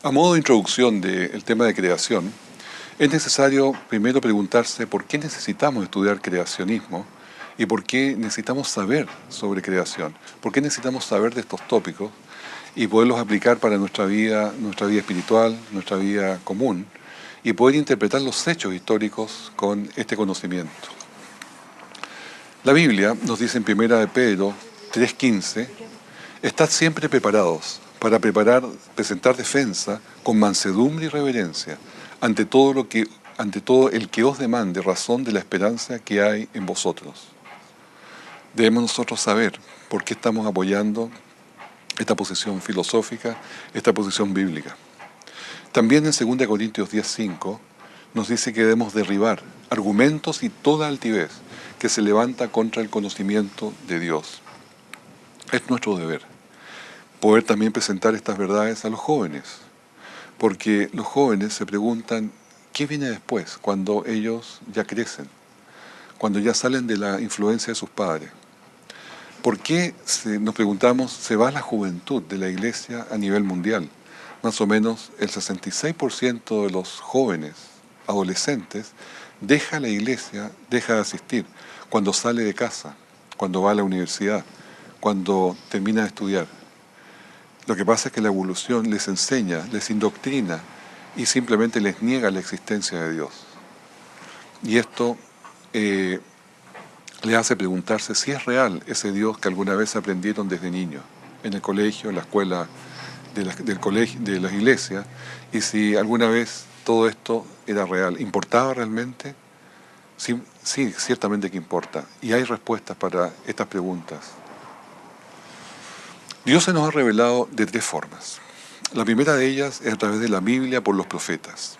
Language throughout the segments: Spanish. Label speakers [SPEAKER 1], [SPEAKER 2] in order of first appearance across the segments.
[SPEAKER 1] A modo de introducción del tema de creación, es necesario primero preguntarse por qué necesitamos estudiar creacionismo y por qué necesitamos saber sobre creación, por qué necesitamos saber de estos tópicos y poderlos aplicar para nuestra vida espiritual, nuestra vida común, y poder interpretar los hechos históricos con este conocimiento. La Biblia nos dice en 1 de Pedro 3:15, estad siempre preparados para presentar defensa con mansedumbre y reverencia ante todo el que os demande razón de la esperanza que hay en vosotros. Debemos nosotros saber por qué estamos apoyando esta posición filosófica, esta posición bíblica. También en 2 Corintios 10:5 nos dice que debemos derribar argumentos y toda altivez que se levanta contra el conocimiento de Dios. Es nuestro deber poder también presentar estas verdades a los jóvenes, porque los jóvenes se preguntan qué viene después cuando ellos ya crecen, cuando ya salen de la influencia de sus padres. ¿Por qué, nos preguntamos, se va la juventud de la iglesia a nivel mundial? Más o menos el 66% de los jóvenes adolescentes deja la iglesia, deja de asistir cuando sale de casa, cuando va a la universidad, cuando termina de estudiar. Lo que pasa es que la evolución les enseña, les indoctrina y simplemente les niega la existencia de Dios. Y esto les hace preguntarse si es real ese Dios que alguna vez aprendieron desde niños, en el colegio, en la escuela del colegio, de las iglesias, y si alguna vez todo esto era real. ¿Importaba realmente? Sí, ciertamente que importa. Y hay respuestas para estas preguntas. Dios se nos ha revelado de tres formas. La primera de ellas es a través de la Biblia por los profetas.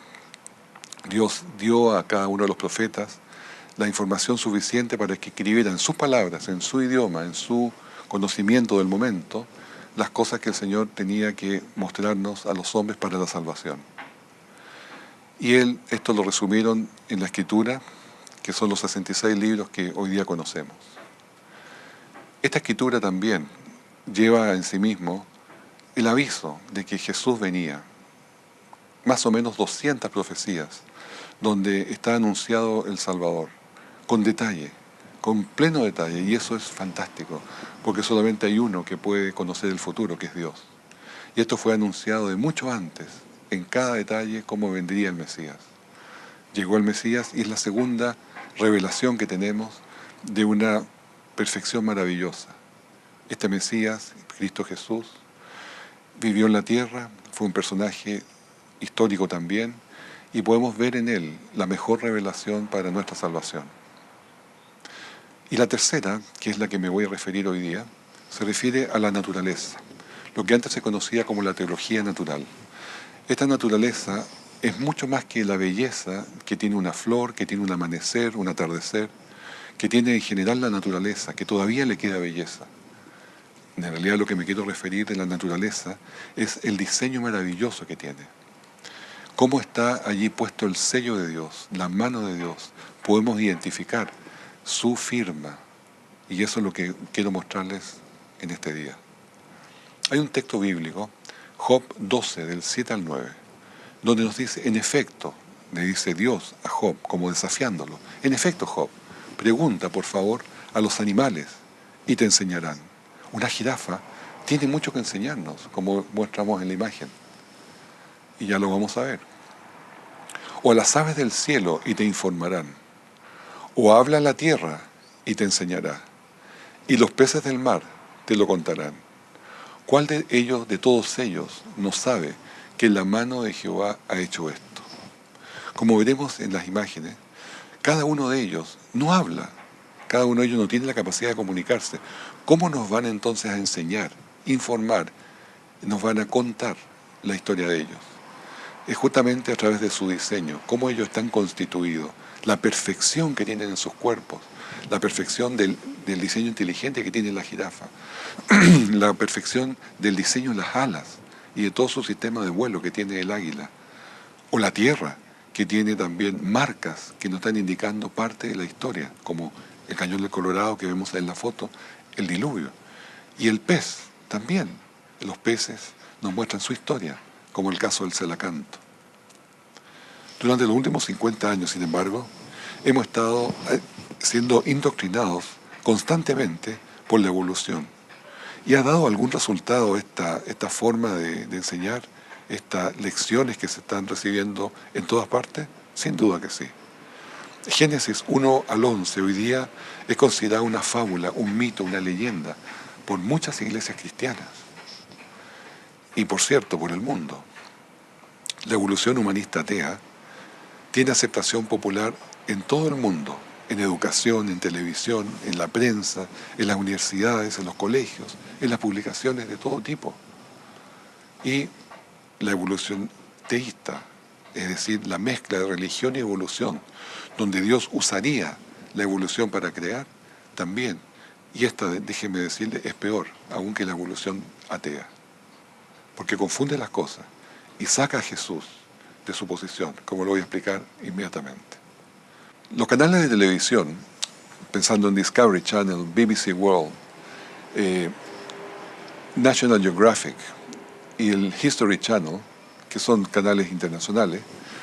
[SPEAKER 1] Dios dio a cada uno de los profetas la información suficiente para que escribieran en sus palabras, en su idioma, en su conocimiento del momento, las cosas que el Señor tenía que mostrarnos a los hombres para la salvación. Y esto lo resumieron en la Escritura, que son los 66 libros que hoy día conocemos. Esta Escritura también lleva en sí mismo el aviso de que Jesús venía. Más o menos 200 profecías donde está anunciado el Salvador, con detalle, con pleno detalle, y eso es fantástico, porque solamente hay uno que puede conocer el futuro, que es Dios. Y esto fue anunciado de mucho antes, en cada detalle, cómo vendría el Mesías. Llegó el Mesías y es la segunda revelación que tenemos de una perfección maravillosa. Este Mesías, Cristo Jesús, vivió en la tierra, fue un personaje histórico también, y podemos ver en él la mejor revelación para nuestra salvación. Y la tercera, que es la que me voy a referir hoy día, se refiere a la naturaleza, lo que antes se conocía como la teología natural. Esta naturaleza es mucho más que la belleza que tiene una flor, que tiene un amanecer, un atardecer, que tiene en general la naturaleza, que todavía le queda belleza. En realidad lo que me quiero referir de la naturaleza es el diseño maravilloso que tiene. Cómo está allí puesto el sello de Dios, la mano de Dios. Podemos identificar su firma. Y eso es lo que quiero mostrarles en este día. Hay un texto bíblico, Job 12, del 7 al 9, donde nos dice, en efecto, le dice Dios a Job, como desafiándolo, en efecto, Job, pregunta por favor a los animales y te enseñarán. Una jirafa tiene mucho que enseñarnos, como mostramos en la imagen. Y ya lo vamos a ver. O a las aves del cielo y te informarán. O habla la tierra y te enseñará. Y los peces del mar te lo contarán. ¿Cuál de ellos, de todos ellos, no sabe que la mano de Jehová ha hecho esto? Como veremos en las imágenes, cada uno de ellos no habla. Cada uno de ellos no tiene la capacidad de comunicarse. ¿Cómo nos van entonces a enseñar, informar, nos van a contar la historia de ellos? Es justamente a través de su diseño, cómo ellos están constituidos, la perfección que tienen en sus cuerpos, la perfección del diseño inteligente que tiene la jirafa, la perfección del diseño de las alas y de todo su sistema de vuelo que tiene el águila, o la tierra, que tiene también marcas que nos están indicando parte de la historia, como el cañón del Colorado que vemos en la foto, el diluvio. Y el pez también. Los peces nos muestran su historia, como el caso del Celacanto. Durante los últimos 50 años, sin embargo, hemos estado siendo indoctrinados constantemente por la evolución. ¿Y ha dado algún resultado esta forma de enseñar, estas lecciones que se están recibiendo en todas partes? Sin duda que sí. Génesis 1 al 11 hoy día es considerado una fábula, un mito, una leyenda por muchas iglesias cristianas y, por cierto, por el mundo. La evolución humanista atea tiene aceptación popular en todo el mundo, en educación, en televisión, en la prensa, en las universidades, en los colegios, en las publicaciones de todo tipo. Y la evolución teísta, es decir, la mezcla de religión y evolución, donde Dios usaría la evolución para crear, también, y esta, déjeme decirle, es peor aún que la evolución atea, porque confunde las cosas y saca a Jesús de su posición, como lo voy a explicar inmediatamente. Los canales de televisión, pensando en Discovery Channel, BBC World, National Geographic y el History Channel, que son canales internacionales,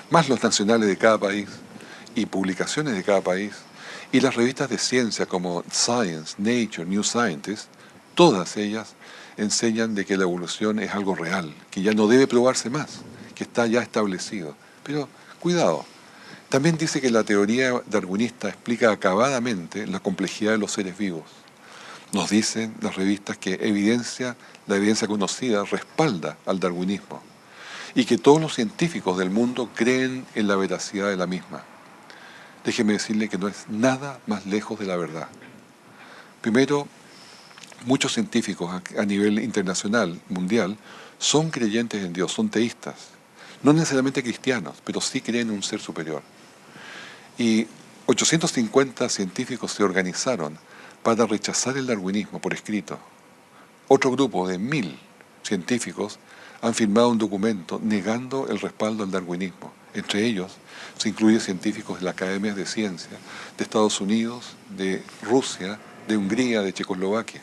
[SPEAKER 1] más los nacionales de cada país y publicaciones de cada país, y las revistas de ciencia como Science, Nature, New Scientist, todas ellas enseñan de que la evolución es algo real, que ya no debe probarse más, que está ya establecido. Pero cuidado, también dice que la teoría darwinista explica acabadamente la complejidad de los seres vivos. Nos dicen las revistas que la evidencia conocida respalda al darwinismo y que todos los científicos del mundo creen en la veracidad de la misma. Déjeme decirle que no es nada más lejos de la verdad. Primero, muchos científicos a nivel internacional, mundial, son creyentes en Dios, son teístas. No necesariamente cristianos, pero sí creen en un ser superior. Y 850 científicos se organizaron para rechazar el darwinismo por escrito. Otro grupo de 1000 científicos han firmado un documento negando el respaldo al darwinismo. Entre ellos se incluyen científicos de las academias de ciencia de Estados Unidos, de Rusia, de Hungría, de Checoslovaquia.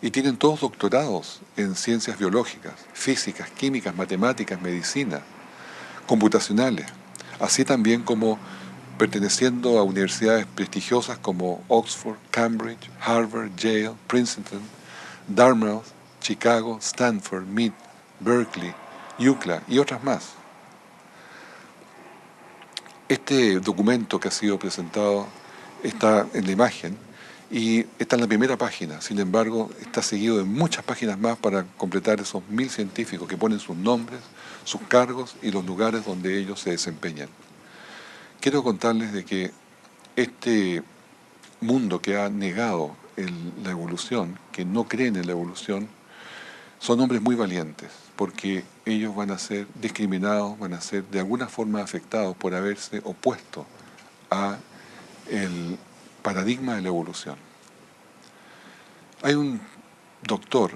[SPEAKER 1] Y tienen todos doctorados en ciencias biológicas, físicas, químicas, matemáticas, medicina, computacionales, así también como perteneciendo a universidades prestigiosas como Oxford, Cambridge, Harvard, Yale, Princeton, Dartmouth, Chicago, Stanford, Mead, Berkeley, UCLA y otras más. Este documento que ha sido presentado está en la imagen y está en la primera página. Sin embargo, está seguido de muchas páginas más para completar esos 1000 científicos que ponen sus nombres, sus cargos y los lugares donde ellos se desempeñan. Quiero contarles de que este mundo que ha negado la evolución, que no creen en la evolución, son hombres muy valientes, porque ellos van a ser discriminados, van a ser de alguna forma afectados por haberse opuesto a el paradigma de la evolución. Hay un doctor,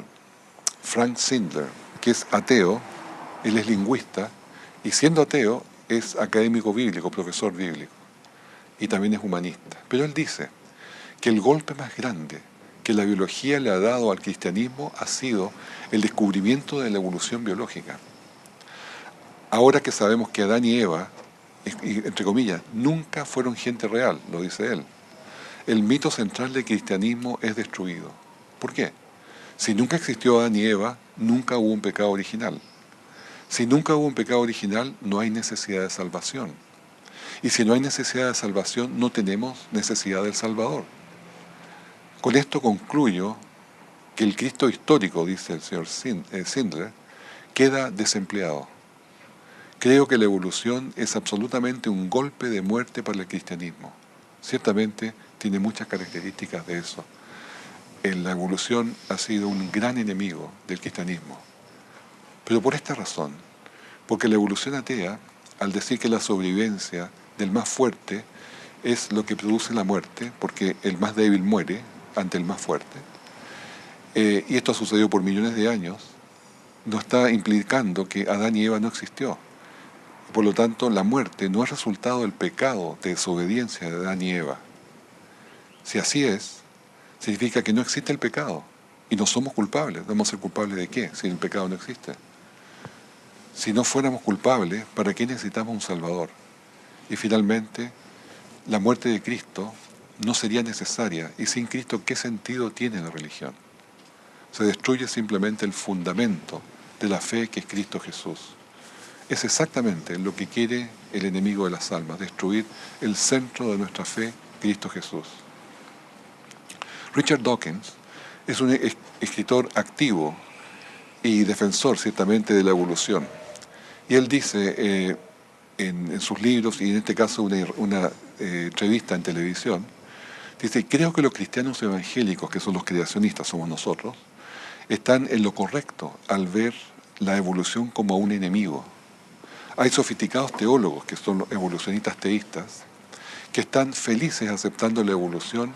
[SPEAKER 1] Frank Sindler, que es ateo, él es lingüista, y siendo ateo es académico bíblico, profesor bíblico, y también es humanista. Pero él dice que el golpe más grande que la biología le ha dado al cristianismo ha sido el descubrimiento de la evolución biológica. Ahora que sabemos que Adán y Eva, entre comillas, nunca fueron gente real, lo dice él, el mito central del cristianismo es destruido. ¿Por qué? Si nunca existió Adán y Eva, nunca hubo un pecado original. Si nunca hubo un pecado original, no hay necesidad de salvación. Y si no hay necesidad de salvación, no tenemos necesidad del Salvador. Con esto concluyo que el Cristo histórico, dice el señor Sindler, queda desempleado. Creo que la evolución es absolutamente un golpe de muerte para el cristianismo. Ciertamente tiene muchas características de eso. La evolución ha sido un gran enemigo del cristianismo. Pero por esta razón, porque la evolución atea, al decir que la sobrevivencia del más fuerte es lo que produce la muerte, porque el más débil muere ante el más fuerte, y esto ha sucedido por millones de años, no está implicando que Adán y Eva no existió. Por lo tanto, la muerte no es resultado del pecado de desobediencia de Adán y Eva. Si así es, significa que no existe el pecado y no somos culpables. ¿Vamos a ser culpables de qué si el pecado no existe? Si no fuéramos culpables, ¿para qué necesitamos un Salvador? Y finalmente, la muerte de Cristo no sería necesaria, y sin Cristo, ¿qué sentido tiene la religión? Se destruye simplemente el fundamento de la fe que es Cristo Jesús. Es exactamente lo que quiere el enemigo de las almas, destruir el centro de nuestra fe, Cristo Jesús. Richard Dawkins es un escritor activo y defensor ciertamente de la evolución. Y él dice en sus libros, y en este caso una entrevista en televisión, dice: creo que los cristianos evangélicos, que son los creacionistas, somos nosotros, están en lo correcto al ver la evolución como un enemigo. Hay sofisticados teólogos, que son evolucionistas teístas, que están felices aceptando la evolución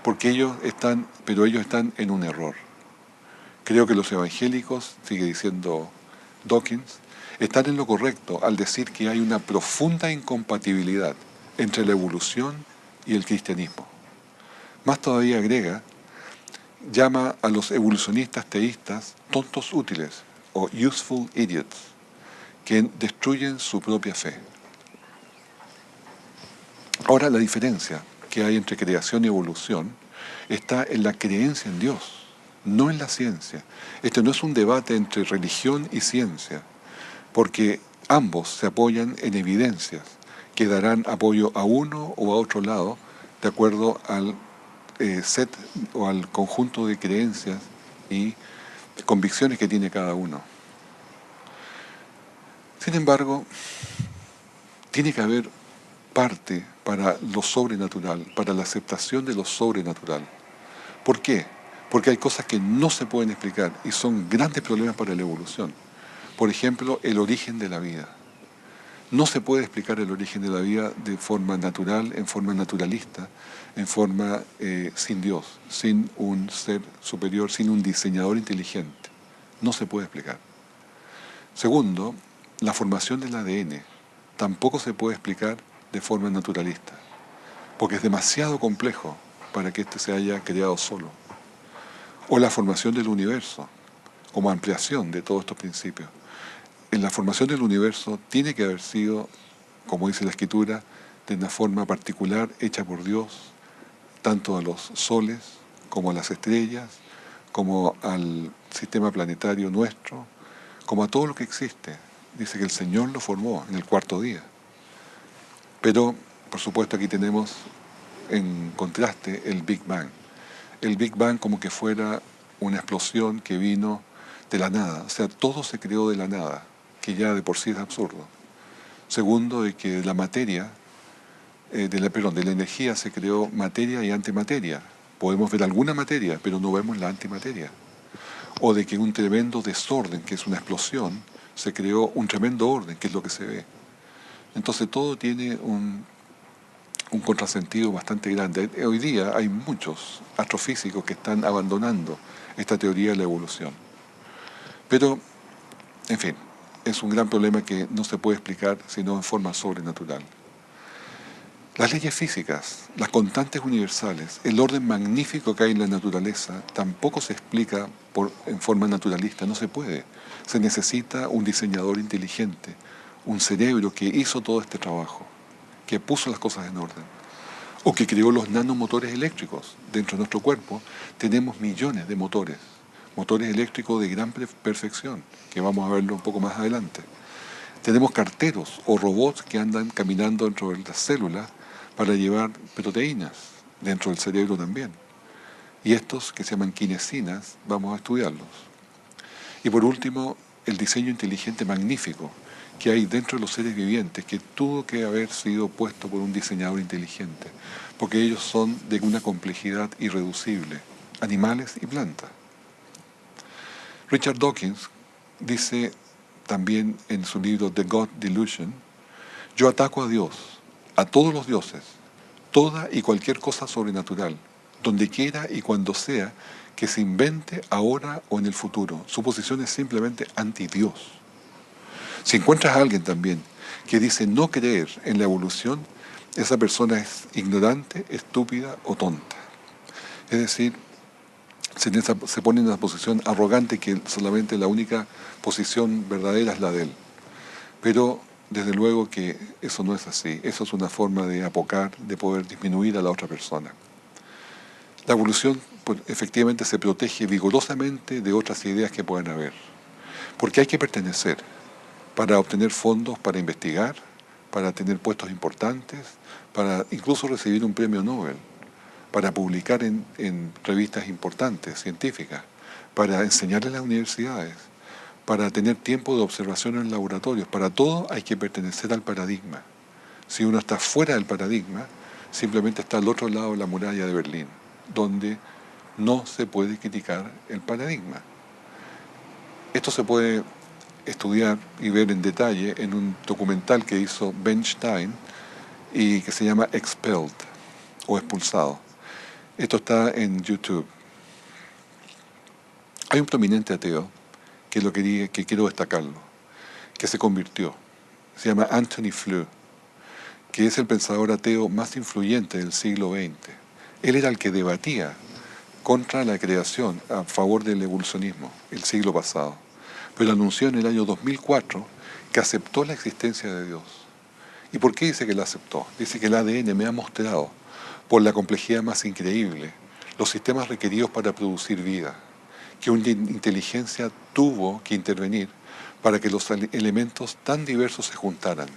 [SPEAKER 1] porque ellos están en un error. Creo que los evangélicos, sigue diciendo Dawkins, están en lo correcto al decir que hay una profunda incompatibilidad entre la evolución y el cristianismo. Más todavía agrega, llama a los evolucionistas teístas tontos útiles o useful idiots, que destruyen su propia fe. Ahora, la diferencia que hay entre creación y evolución está en la creencia en Dios, no en la ciencia. Este no es un debate entre religión y ciencia, porque ambos se apoyan en evidencias que darán apoyo a uno o a otro lado de acuerdo al set o al conjunto de creencias y convicciones que tiene cada uno. Sin embargo, tiene que haber parte para lo sobrenatural, para la aceptación de lo sobrenatural. ¿Por qué? Porque hay cosas que no se pueden explicar y son grandes problemas para la evolución. Por ejemplo, el origen de la vida. No se puede explicar el origen de la vida de forma natural, en forma naturalista, en forma sin Dios, sin un ser superior, sin un diseñador inteligente. No se puede explicar. Segundo, la formación del ADN tampoco se puede explicar de forma naturalista, porque es demasiado complejo para que éste se haya creado solo. O la formación del universo, como ampliación de todos estos principios. En la formación del universo tiene que haber sido, como dice la Escritura, de una forma particular hecha por Dios, tanto a los soles como a las estrellas, como al sistema planetario nuestro, como a todo lo que existe. Dice que el Señor lo formó en el cuarto día. Pero, por supuesto, aquí tenemos en contraste el Big Bang. El Big Bang como que fuera una explosión que vino de la nada. O sea, todo se creó de la nada, que ya de por sí es absurdo. Segundo, de que la materia, de la energía se creó materia y antimateria. Podemos ver alguna materia, pero no vemos la antimateria. O de que un tremendo desorden, que es una explosión, se creó un tremendo orden, que es lo que se ve. Entonces todo tiene un contrasentido bastante grande. Hoy día hay muchos astrofísicos que están abandonando esta teoría de la evolución. Pero, en fin, es un gran problema que no se puede explicar sino en forma sobrenatural. Las leyes físicas, las constantes universales, el orden magnífico que hay en la naturaleza, tampoco se explica en forma naturalista, no se puede. Se necesita un diseñador inteligente, un cerebro que hizo todo este trabajo, que puso las cosas en orden, o que creó los nanomotores eléctricos. Dentro de nuestro cuerpo tenemos millones de motores eléctricos de gran perfección, que vamos a verlo un poco más adelante. Tenemos carteros o robots que andan caminando dentro de las células para llevar proteínas dentro del cerebro también. Y estos, que se llaman kinesinas, vamos a estudiarlos. Y por último, el diseño inteligente magnífico que hay dentro de los seres vivientes, que tuvo que haber sido puesto por un diseñador inteligente, porque ellos son de una complejidad irreducible, animales y plantas. Richard Dawkins dice también en su libro The God Delusion: yo ataco a Dios, a todos los dioses, toda y cualquier cosa sobrenatural, donde quiera y cuando sea que se invente ahora o en el futuro. Su posición es simplemente anti-Dios. Si encuentras a alguien también que dice no creer en la evolución, esa persona es ignorante, estúpida o tonta. Es decir, se pone en una posición arrogante que solamente la única posición verdadera es la de él. Pero desde luego que eso no es así. Eso es una forma de apocar, de poder disminuir a la otra persona. La evolución pues, efectivamente se protege vigorosamente de otras ideas que puedan haber. Porque hay que pertenecer para obtener fondos para investigar, para tener puestos importantes, para incluso recibir un premio Nobel, para publicar en revistas importantes, científicas, para enseñar en las universidades, para tener tiempo de observación en laboratorios. Para todo hay que pertenecer al paradigma. Si uno está fuera del paradigma, simplemente está al otro lado de la muralla de Berlín, donde no se puede criticar el paradigma. Esto se puede estudiar y ver en detalle en un documental que hizo Ben Stein y que se llama Expelled o Expulsado. Esto está en YouTube. Hay un prominente ateo que quiero destacarlo, que se convirtió. Se llama Anthony Flew, que es el pensador ateo más influyente del siglo XX. Él era el que debatía contra la creación a favor del evolucionismo el siglo pasado, pero anunció en el año 2004 que aceptó la existencia de Dios. ¿Y por qué dice que la aceptó? Dice que el ADN me ha mostrado, por la complejidad más increíble, los sistemas requeridos para producir vida, que una inteligencia tuvo que intervenir para que los elementos tan diversos se juntaran.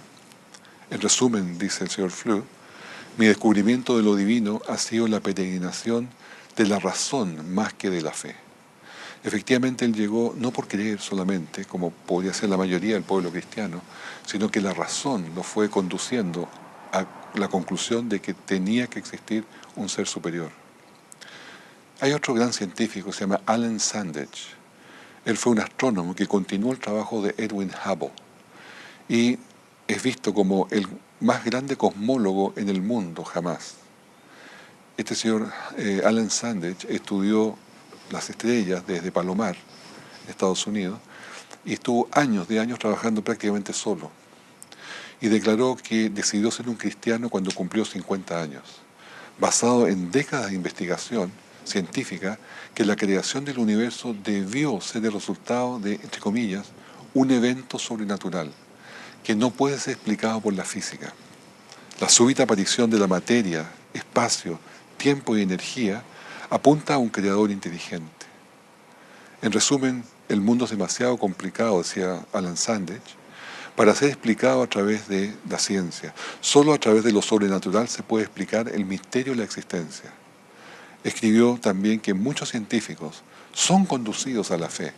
[SPEAKER 1] En resumen, dice el señor Flew, mi descubrimiento de lo divino ha sido la peregrinación de la razón más que de la fe. Efectivamente, él llegó no por creer solamente, como podría ser la mayoría del pueblo cristiano, sino que la razón lo fue conduciendo a la conclusión de que tenía que existir un ser superior. Hay otro gran científico, se llama Alan Sandage. Él fue un astrónomo que continuó el trabajo de Edwin Hubble y es visto como el más grande cosmólogo en el mundo jamás. Este señor Alan Sandage estudió las estrellas desde Palomar, Estados Unidos, y estuvo años trabajando prácticamente solo. Y declaró que decidió ser un cristiano cuando cumplió 50 años, basado en décadas de investigación científica, que la creación del universo debió ser el resultado de, entre comillas, un evento sobrenatural, que no puede ser explicado por la física. La súbita aparición de la materia, espacio, tiempo y energía apunta a un creador inteligente. En resumen, el mundo es demasiado complicado, decía Alan Sandage, para ser explicado a través de la ciencia. Solo a través de lo sobrenatural se puede explicar el misterio de la existencia. Escribió también que muchos científicos son conducidos a la fe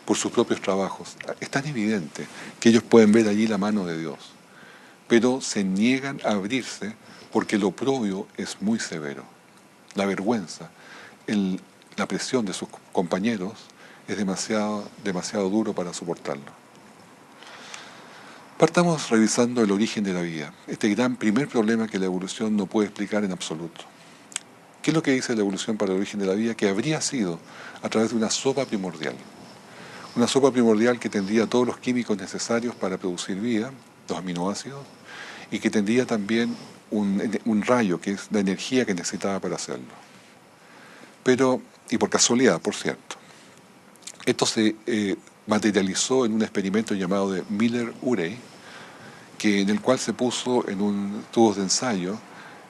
[SPEAKER 1] por sus propios trabajos. Es tan evidente que ellos pueden ver allí la mano de Dios, pero se niegan a abrirse porque lo propio es muy severo. La vergüenza, la presión de sus compañeros es demasiado duro para soportarlo. Partamos revisando el origen de la vida, este gran primer problema que la evolución no puede explicar en absoluto. ¿Qué es lo que dice la evolución para el origen de la vida? Que habría sido a través de una sopa primordial. Una sopa primordial que tendría todos los químicos necesarios para producir vida, los aminoácidos, y que tendría también un rayo, que es la energía que necesitaba para hacerlo. Pero, y por casualidad, por cierto, esto se materializó en un experimento llamado de Miller-Urey, en el cual se puso en un tubo de ensayo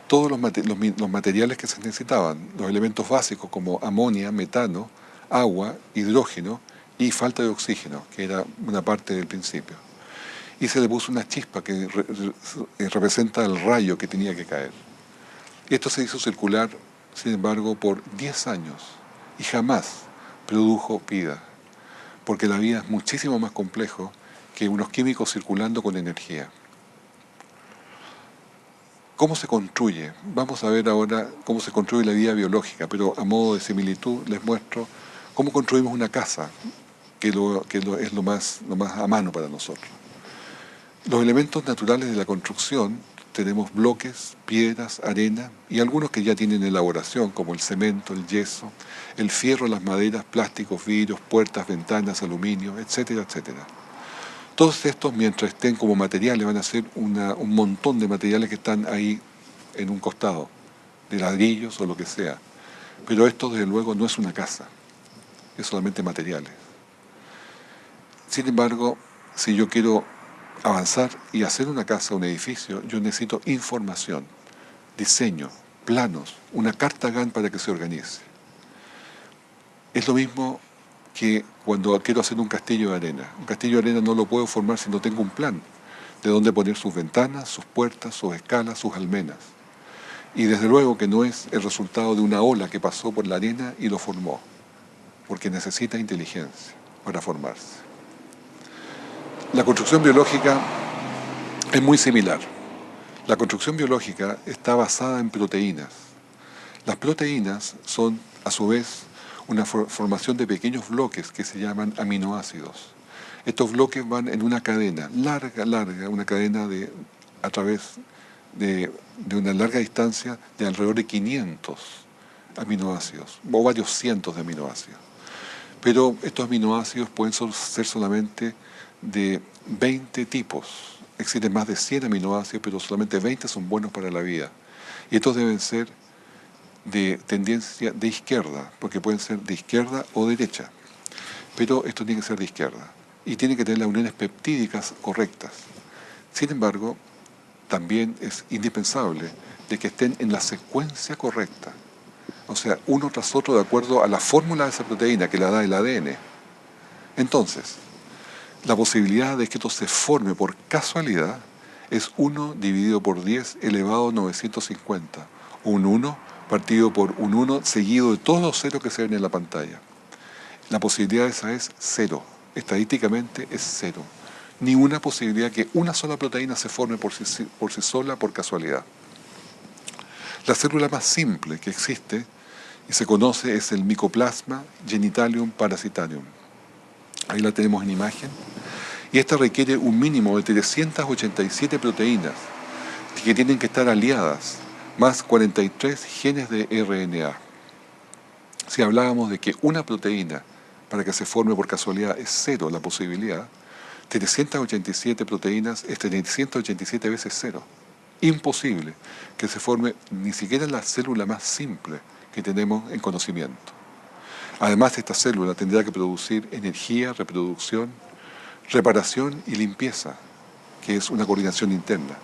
[SPEAKER 1] todos los materiales que se necesitaban, los elementos básicos como amonia, metano, agua, hidrógeno y falta de oxígeno, que era una parte del principio. Y se le puso una chispa que representa el rayo que tenía que caer. Y esto se hizo circular, sin embargo, por 10 años y jamás produjo vida, porque la vida es muchísimo más complejo que unos químicos circulando con energía. ¿Cómo se construye? Vamos a ver ahora cómo se construye la vida biológica, pero a modo de similitud les muestro cómo construimos una casa, que es lo más a mano para nosotros. Los elementos naturales de la construcción tenemos bloques, piedras, arena y algunos que ya tienen elaboración, como el cemento, el yeso, el fierro, las maderas, plásticos, vidrios, puertas, ventanas, aluminio, etcétera, etcétera. Todos estos, mientras estén como materiales, van a ser un montón de materiales que están ahí en un costado, de ladrillos o lo que sea. Pero esto, desde luego, no es una casa, es solamente materiales. Sin embargo, si yo quiero avanzar y hacer una casa, un edificio, yo necesito información, diseño, planos, una carta Gantt para que se organice. Es lo mismo que cuando quiero hacer un castillo de arena. Un castillo de arena no lo puedo formar si no tengo un plan de dónde poner sus ventanas, sus puertas, sus escalas, sus almenas. Y desde luego que no es el resultado de una ola que pasó por la arena y lo formó, porque necesita inteligencia para formarse. La construcción biológica es muy similar. La construcción biológica está basada en proteínas. Las proteínas son, a su vez, una formación de pequeños bloques que se llaman aminoácidos. Estos bloques van en una cadena larga, una cadena a través de una larga distancia de alrededor de 500 aminoácidos, o varios cientos de aminoácidos. Pero estos aminoácidos pueden ser solamente de 20 tipos. Existen más de 100 aminoácidos, pero solamente 20 son buenos para la vida. Y estos deben ser de tendencia de izquierda, porque pueden ser de izquierda o derecha. Pero esto tiene que ser de izquierda. Y tiene que tener las uniones peptídicas correctas. Sin embargo, también es indispensable de que estén en la secuencia correcta. O sea, uno tras otro de acuerdo a la fórmula de esa proteína que la da el ADN. Entonces, la posibilidad de que esto se forme por casualidad es 1 dividido por 10 elevado a 950. Un 1 partido por un 1 seguido de todos los ceros que se ven en la pantalla. La posibilidad de esa es 0. Estadísticamente es 0. Ni una posibilidad que una sola proteína se forme por sí sola por casualidad. La célula más simple que existe y se conoce es el Mycoplasma genitalium parasitarium. Ahí la tenemos en imagen. Y esta requiere un mínimo de 387 proteínas que tienen que estar aliadas, más 43 genes de RNA. Si hablábamos de que una proteína para que se forme por casualidad es 0 la posibilidad, 387 proteínas es 387 veces 0. Imposible que se forme ni siquiera la célula más simple que tenemos en conocimiento. Además, esta célula tendrá que producir energía, reproducción, reparación y limpieza, que es una coordinación interna.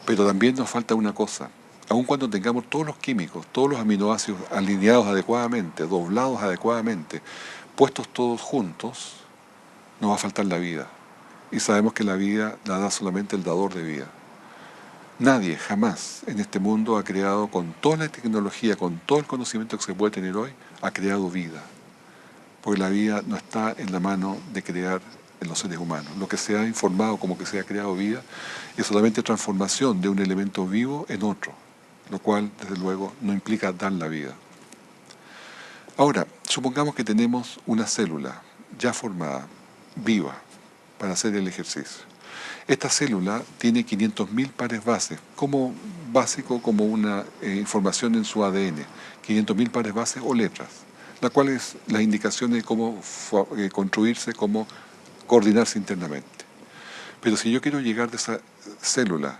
[SPEAKER 1] Pero también nos falta una cosa. Aun cuando tengamos todos los químicos, todos los aminoácidos alineados adecuadamente, doblados adecuadamente, puestos todos juntos, nos va a faltar la vida. Y sabemos que la vida la da solamente el dador de vida. Nadie jamás en este mundo ha creado, con toda la tecnología, con todo el conocimiento que se puede tener hoy, ha creado vida. Porque la vida no está en la mano de crear en los seres humanos. Lo que se ha informado como que se ha creado vida es solamente transformación de un elemento vivo en otro, lo cual, desde luego, no implica dar la vida. Ahora, supongamos que tenemos una célula ya formada, viva, para hacer el ejercicio. Esta célula tiene 500.000 pares bases, como básico, como una información en su ADN, 500.000 pares bases o letras, la cual es la indicación de cómo construirse, cómo coordinarse internamente. Pero si yo quiero llegar de esa célula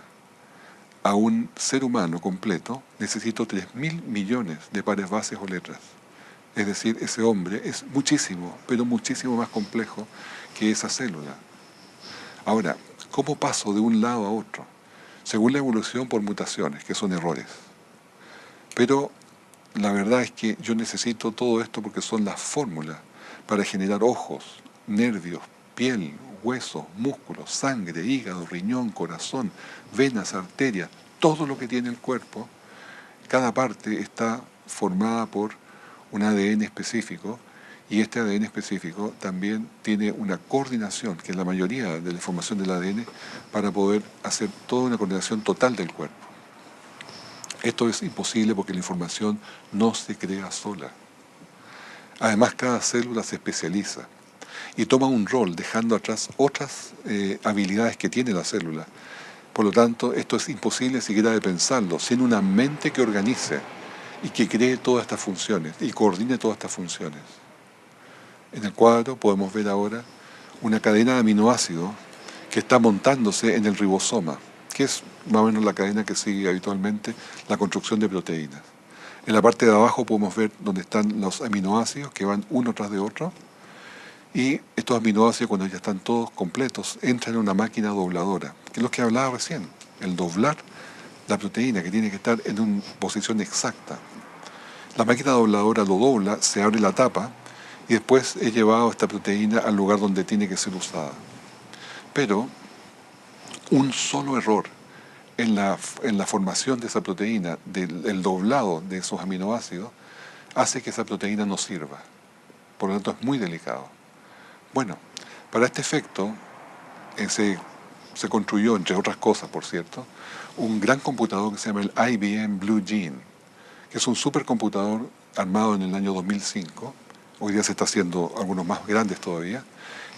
[SPEAKER 1] a un ser humano completo, necesito 3.000 millones de pares bases o letras. Es decir, ese hombre es muchísimo, pero muchísimo más complejo que esa célula. Ahora, ¿cómo paso de un lado a otro? Según la evolución por mutaciones, que son errores. Pero la verdad es que yo necesito todo esto porque son las fórmulas para generar ojos, nervios, piel, huesos, músculos, sangre, hígado, riñón, corazón, venas, arterias, todo lo que tiene el cuerpo. Cada parte está formada por un ADN específico y este ADN específico también tiene una coordinación, que es la mayoría de la información del ADN, para poder hacer toda una coordinación total del cuerpo. Esto es imposible porque la información no se crea sola. Además, cada célula se especializa y toma un rol, dejando atrás otras habilidades que tiene la célula. Por lo tanto, esto es imposible siquiera de pensarlo, sin una mente que organice y que cree todas estas funciones y coordine todas estas funciones. En el cuadro podemos ver ahora una cadena de aminoácidos que está montándose en el ribosoma, que es más o menos la cadena que sigue habitualmente la construcción de proteínas. En la parte de abajo podemos ver dónde están los aminoácidos que van uno tras de otro Y estos aminoácidos, cuando ya están todos completos, entran en una máquina dobladora, que es lo que hablaba recién, el doblar la proteína, que tiene que estar en una posición exacta. La máquina dobladora lo dobla, se abre la tapa y después he llevado esta proteína al lugar donde tiene que ser usada. Pero un solo error en la formación de esa proteína, del doblado de esos aminoácidos, hace que esa proteína no sirva. Por lo tanto, es muy delicado. Bueno, para este efecto se construyó, entre otras cosas, por cierto, un gran computador que se llama el IBM Blue Gene, que es un supercomputador armado en el año 2005. Hoy día se está haciendo algunos más grandes todavía.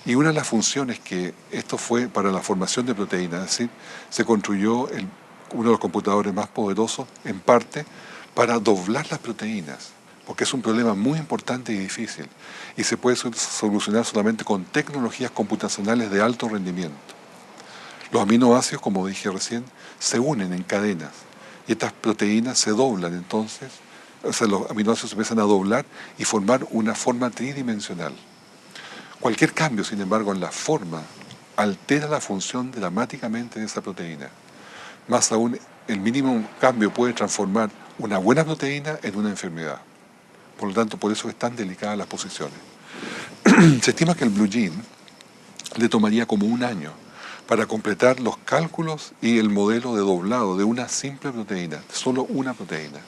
[SPEAKER 1] Y una de las funciones que esto fue para la formación de proteínas, es decir, se construyó uno de los computadores más poderosos, en parte, para doblar las proteínas, porque es un problema muy importante y difícil, y se puede solucionar solamente con tecnologías computacionales de alto rendimiento. Los aminoácidos, como dije recién, se unen en cadenas, y estas proteínas se doblan entonces, o sea, los aminoácidos se empiezan a doblar y formar una forma tridimensional. Cualquier cambio, sin embargo, en la forma altera la función dramáticamente de esa proteína. Más aún, el mínimo cambio puede transformar una buena proteína en una enfermedad. Por lo tanto, por eso es tan delicada las posiciones. Se estima que el Blue Gene le tomaría como un año para completar los cálculos y el modelo de doblado de una simple proteína, solo una proteína.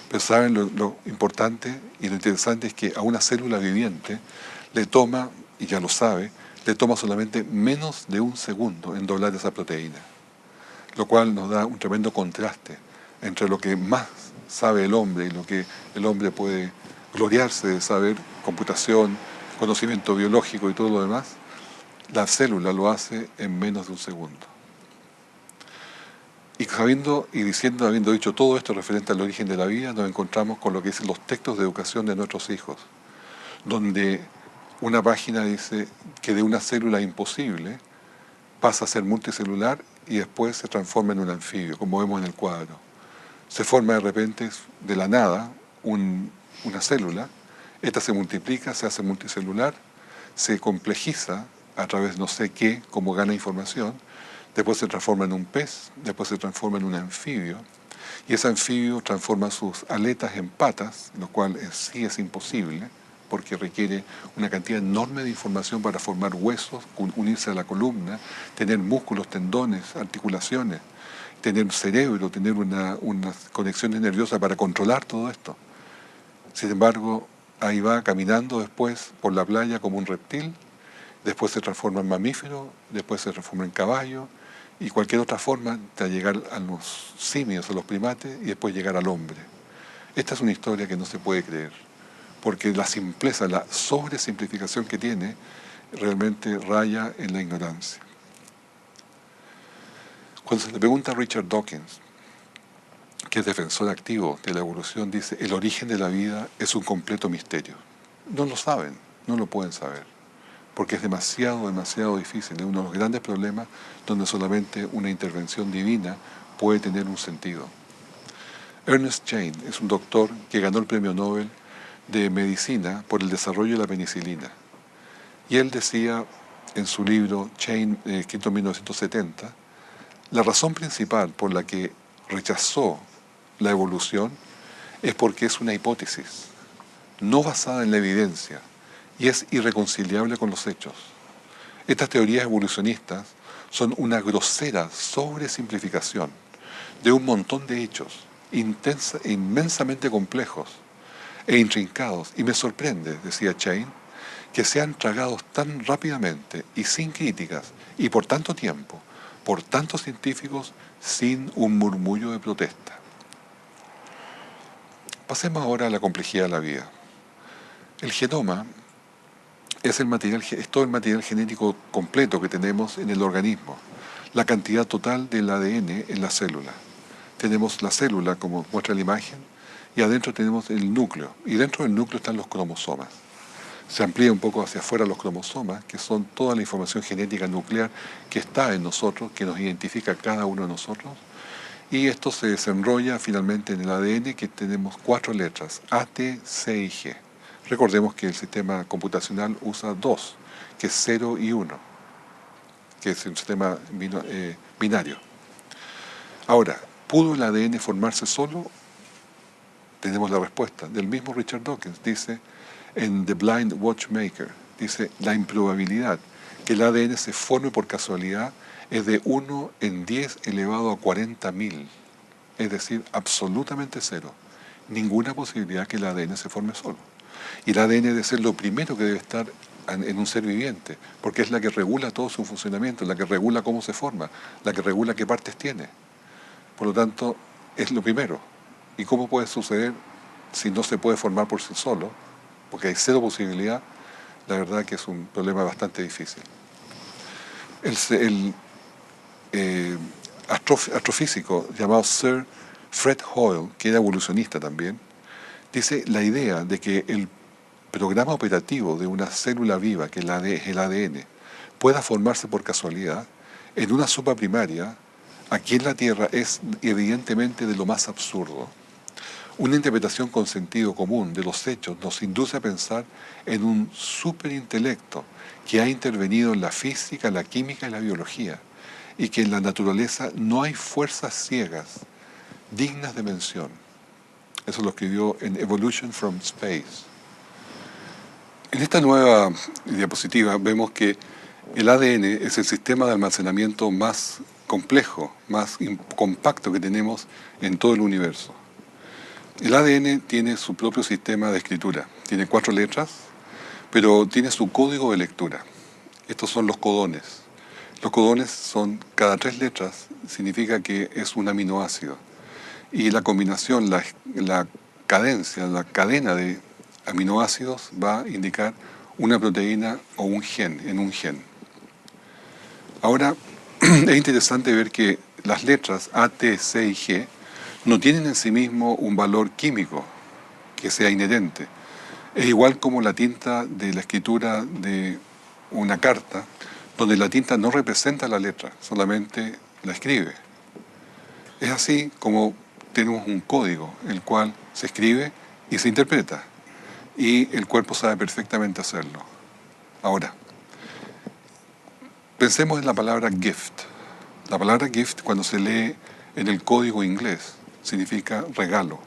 [SPEAKER 1] Pero saben, lo importante y lo interesante es que a una célula viviente le toma, y ya lo sabe, le toma solamente menos de un segundo en doblar esa proteína, lo cual nos da un tremendo contraste entre lo que más sabe el hombre y lo que el hombre puede gloriarse de saber, computación, conocimiento biológico y todo lo demás. La célula lo hace en menos de un segundo. Y habiendo dicho todo esto referente al origen de la vida, nos encontramos con lo que dicen los textos de educación de nuestros hijos, donde una página dice que de una célula imposible pasa a ser multicelular y después se transforma en un anfibio, como vemos en el cuadro. Se forma de repente de la nada una célula, esta se multiplica, se hace multicelular, se complejiza a través de no sé qué, como gana información, después se transforma en un pez, después se transforma en un anfibio, y ese anfibio transforma sus aletas en patas, lo cual sí es imposible, porque requiere una cantidad enorme de información para formar huesos, unirse a la columna, tener músculos, tendones, articulaciones, tener cerebro, tener unas conexiones nerviosas para controlar todo esto. Sin embargo, ahí va caminando después por la playa como un reptil, después se transforma en mamífero, después se transforma en caballo, y cualquier otra forma de llegar a los simios, a los primates, y después llegar al hombre. Esta es una historia que no se puede creer, porque la simpleza, la sobresimplificación que tiene, realmente raya en la ignorancia. Cuando se le pregunta a Richard Dawkins, que es defensor activo de la evolución, dice, el origen de la vida es un completo misterio. No lo saben, no lo pueden saber, porque es demasiado, demasiado difícil. Es uno de los grandes problemas donde solamente una intervención divina puede tener un sentido. Ernest Chain es un doctor que ganó el premio Nobel de Medicina por el desarrollo de la penicilina. Y él decía en su libro Chain, escrito en 1970, la razón principal por la que rechazó la evolución es porque es una hipótesis, no basada en la evidencia, y es irreconciliable con los hechos. Estas teorías evolucionistas son una grosera sobresimplificación de un montón de hechos inmensamente complejos e intrincados, y me sorprende, decía Chain, que sean tragados tan rápidamente y sin críticas y por tanto tiempo, por tantos científicos, sin un murmullo de protesta. Pasemos ahora a la complejidad de la vida. El genoma es todo el material genético completo que tenemos en el organismo, la cantidad total del ADN en la célula. Tenemos la célula, como muestra la imagen, y adentro tenemos el núcleo, y dentro del núcleo están los cromosomas. Se amplía un poco hacia afuera los cromosomas, que son toda la información genética nuclear que está en nosotros, que nos identifica a cada uno de nosotros, y esto se desenrolla finalmente en el ADN, que tenemos 4 letras, A, T, C y G. Recordemos que el sistema computacional usa 2, que es 0 y 1, que es un sistema binario. Ahora, ¿pudo el ADN formarse solo? Tenemos la respuesta del mismo Richard Dawkins. Dice en The Blind Watchmaker, dice, la improbabilidad que el ADN se forme por casualidad es de 1 en 10 elevado a 40.000, es decir, absolutamente cero. Ninguna posibilidad que el ADN se forme solo. Y el ADN debe ser lo primero que debe estar en un ser viviente, porque es la que regula todo su funcionamiento, la que regula cómo se forma, la que regula qué partes tiene. Por lo tanto, es lo primero. ¿Y cómo puede suceder si no se puede formar por sí solo? Porque hay cero posibilidad. La verdad que es un problema bastante difícil. El astrofísico llamado Sir Fred Hoyle, que era evolucionista también, dice la idea de que el programa operativo de una célula viva, que es el ADN, pueda formarse por casualidad en una sopa primaria, aquí en la Tierra, es evidentemente de lo más absurdo. Una interpretación con sentido común de los hechos nos induce a pensar en un superintelecto que ha intervenido en la física, la química y la biología, y que en la naturaleza no hay fuerzas ciegas dignas de mención. Eso lo escribió en Evolution from Space. En esta nueva diapositiva vemos que el ADN es el sistema de almacenamiento más complejo, más compacto que tenemos en todo el universo. El ADN tiene su propio sistema de escritura, tiene 4 letras, pero tiene su código de lectura. Estos son los codones. Los codones son, cada 3 letras significa que es un aminoácido. Y la combinación, la cadencia, la cadena de aminoácidos va a indicar una proteína o un gen, en un gen. Ahora, es interesante ver que las letras A, T, C y G no tienen en sí mismo un valor químico que sea inherente. Es igual como la tinta de la escritura de una carta, donde la tinta no representa la letra, solamente la escribe. Es así como tenemos un código, el cual se escribe y se interpreta, y el cuerpo sabe perfectamente hacerlo. Ahora, pensemos en la palabra gift. La palabra gift, cuando se lee en el código inglés, significa regalo.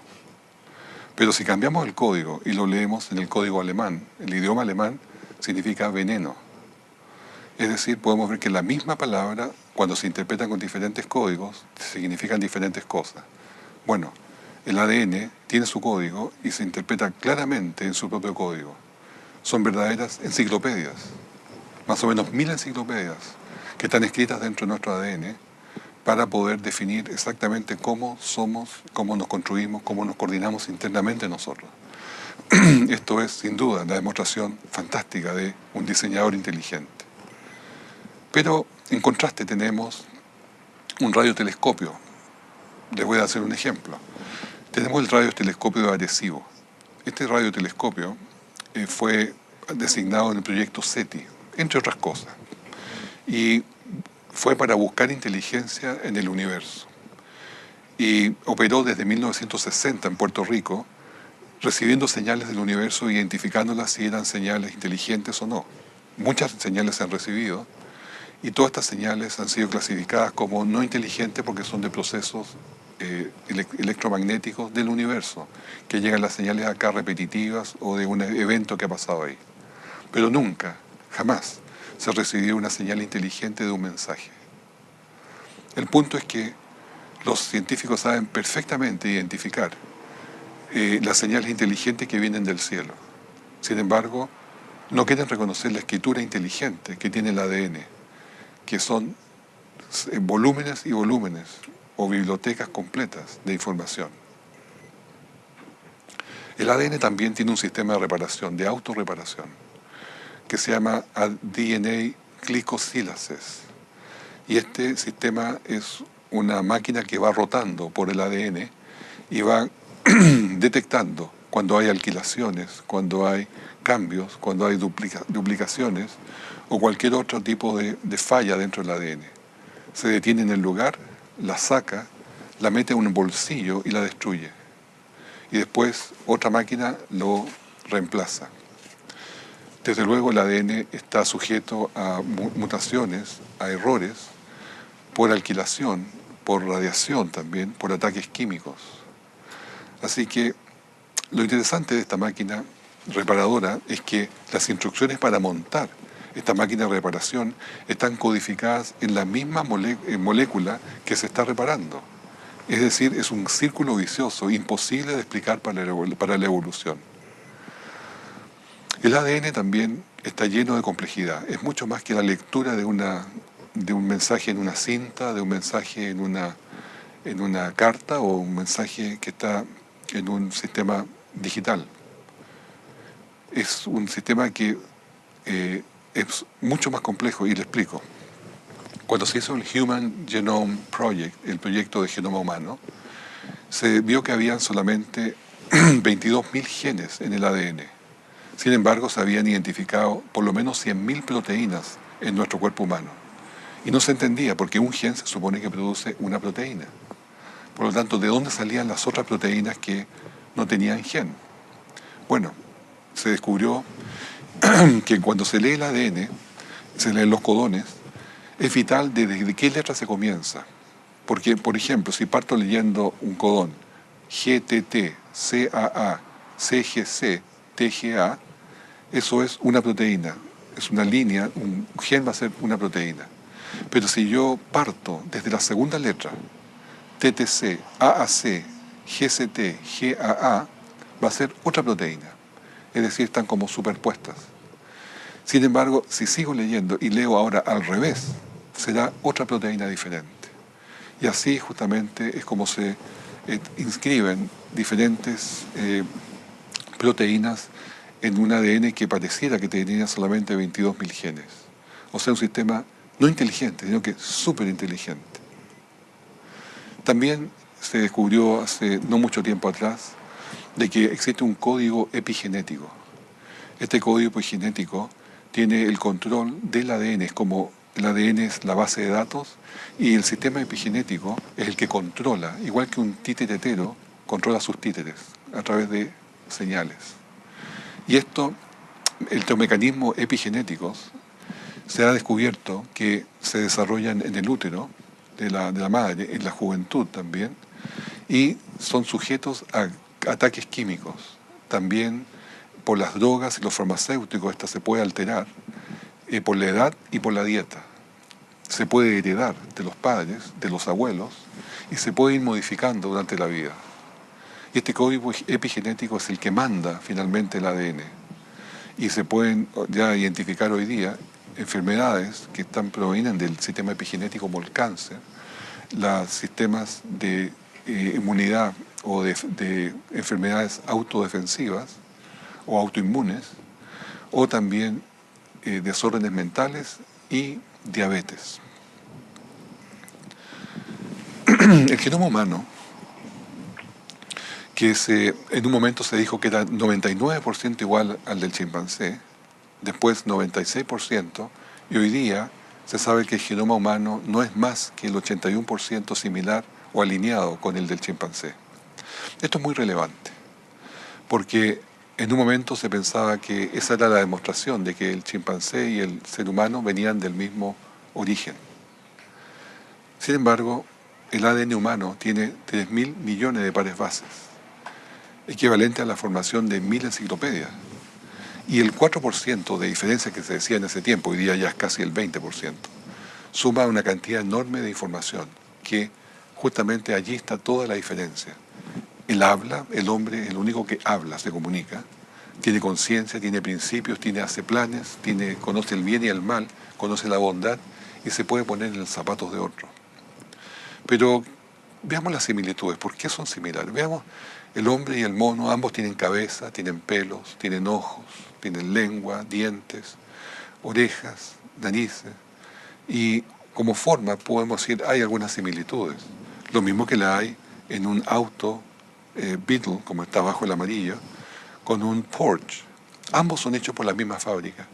[SPEAKER 1] Pero si cambiamos el código y lo leemos en el código alemán, el idioma alemán significa veneno. Es decir, podemos ver que la misma palabra, cuando se interpreta con diferentes códigos, significan diferentes cosas. Bueno, el ADN tiene su código y se interpreta claramente en su propio código. Son verdaderas enciclopedias, más o menos 1000 enciclopedias que están escritas dentro de nuestro ADN para poder definir exactamente cómo somos, cómo nos construimos, cómo nos coordinamos internamente nosotros. Esto es, sin duda, la demostración fantástica de un diseñador inteligente. Pero, en contraste, tenemos un radiotelescopio. Les voy a hacer un ejemplo. Tenemos el radiotelescopio de Arecibo. Este radiotelescopio fue designado en el proyecto SETI, entre otras cosas. Y fue para buscar inteligencia en el universo. Y operó desde 1960 en Puerto Rico, recibiendo señales del universo, identificándolas si eran señales inteligentes o no. Muchas señales se han recibido y todas estas señales han sido clasificadas como no inteligentes porque son de procesos electromagnéticos del universo, que llegan las señales acá repetitivas o de un evento que ha pasado ahí. Pero nunca, jamás, se recibió una señal inteligente de un mensaje. El punto es que los científicos saben perfectamente identificar las señales inteligentes que vienen del cielo. Sin embargo, no quieren reconocer la escritura inteligente que tiene el ADN, que son volúmenes y volúmenes o bibliotecas completas de información. El ADN también tiene un sistema de reparación, de autorreparación, que se llama DNA glicosilases. Y este sistema es una máquina que va rotando por el ADN y va detectando cuando hay alquilaciones, cuando hay cambios, cuando hay duplicaciones o cualquier otro tipo de falla dentro del ADN. Se detiene en el lugar, la saca, la mete en un bolsillo y la destruye. Y después otra máquina lo reemplaza. Desde luego el ADN está sujeto a mutaciones, a errores, por alquilación, por radiación también, por ataques químicos. Así que lo interesante de esta máquina reparadora es que las instrucciones para montar esta máquina de reparación están codificadas en la misma molécula que se está reparando. Es decir, es un círculo vicioso, imposible de explicar para la evolución. El ADN también está lleno de complejidad. Es mucho más que la lectura de un mensaje en una cinta, de un mensaje en una carta o un mensaje que está en un sistema digital. Es un sistema que es mucho más complejo y le explico. Cuando se hizo el Human Genome Project, el proyecto de genoma humano, se vio que habían solamente 22.000 genes en el ADN. Sin embargo, se habían identificado por lo menos 100.000 proteínas en nuestro cuerpo humano. Y no se entendía porque un gen se supone que produce una proteína. Por lo tanto, ¿de dónde salían las otras proteínas que no tenían gen? Bueno, se descubrió que cuando se lee el ADN, se leen los codones, es vital desde qué letra se comienza. Porque, por ejemplo, si parto leyendo un codón, GTT, CAA, CGC, TGA, eso es una proteína, es una línea, un gen va a ser una proteína. Pero si yo parto desde la segunda letra, TTC, AAC, GCT, GAA, va a ser otra proteína. Es decir, están como superpuestas. Sin embargo, si sigo leyendo y leo ahora al revés, será otra proteína diferente. Y así justamente es como se inscriben diferentes proteínas en un ADN que pareciera que tenía solamente 22.000 genes. O sea, un sistema no inteligente, sino que súper inteligente. También se descubrió hace no mucho tiempo atrás de que existe un código epigenético. Este código epigenético tiene el control del ADN, es como el ADN es la base de datos y el sistema epigenético es el que controla, igual que un titiritero, controla sus títeres a través de señales. Y estos mecanismos epigenéticos se ha descubierto que se desarrollan en el útero de la madre, en la juventud también, y son sujetos a ataques químicos. También por las drogas y los farmacéuticos esta se puede alterar, por la edad y por la dieta. Se puede heredar de los padres, de los abuelos, y se puede ir modificando durante la vida. Y este código epigenético es el que manda finalmente el ADN. Y se pueden ya identificar hoy día enfermedades que provienen del sistema epigenético como el cáncer, los sistemas de inmunidad o de enfermedades autodefensivas o autoinmunes, o también desórdenes mentales y diabetes. El genoma humano, que en un momento se dijo que era 99% igual al del chimpancé, después 96%, y hoy día se sabe que el genoma humano no es más que el 81% similar o alineado con el del chimpancé. Esto es muy relevante, porque en un momento se pensaba que esa era la demostración de que el chimpancé y el ser humano venían del mismo origen. Sin embargo, el ADN humano tiene 3.000 millones de pares bases, equivalente a la formación de 1.000 enciclopedias. Y el 4% de diferencia que se decía en ese tiempo, hoy día ya es casi el 20%, suma una cantidad enorme de información, que justamente allí está toda la diferencia. El hombre, el único que habla, se comunica, tiene conciencia, tiene principios, hace planes, conoce el bien y el mal, conoce la bondad y se puede poner en los zapatos de otro. Pero veamos las similitudes. ¿Por qué son similares? Veamos el hombre y el mono, ambos tienen cabeza, tienen pelos, tienen ojos, tienen lengua, dientes, orejas, narices. Y como forma podemos decir hay algunas similitudes. Lo mismo que la hay en un auto Beetle, como está abajo el amarillo, con un Porsche. Ambos son hechos por la misma fábrica.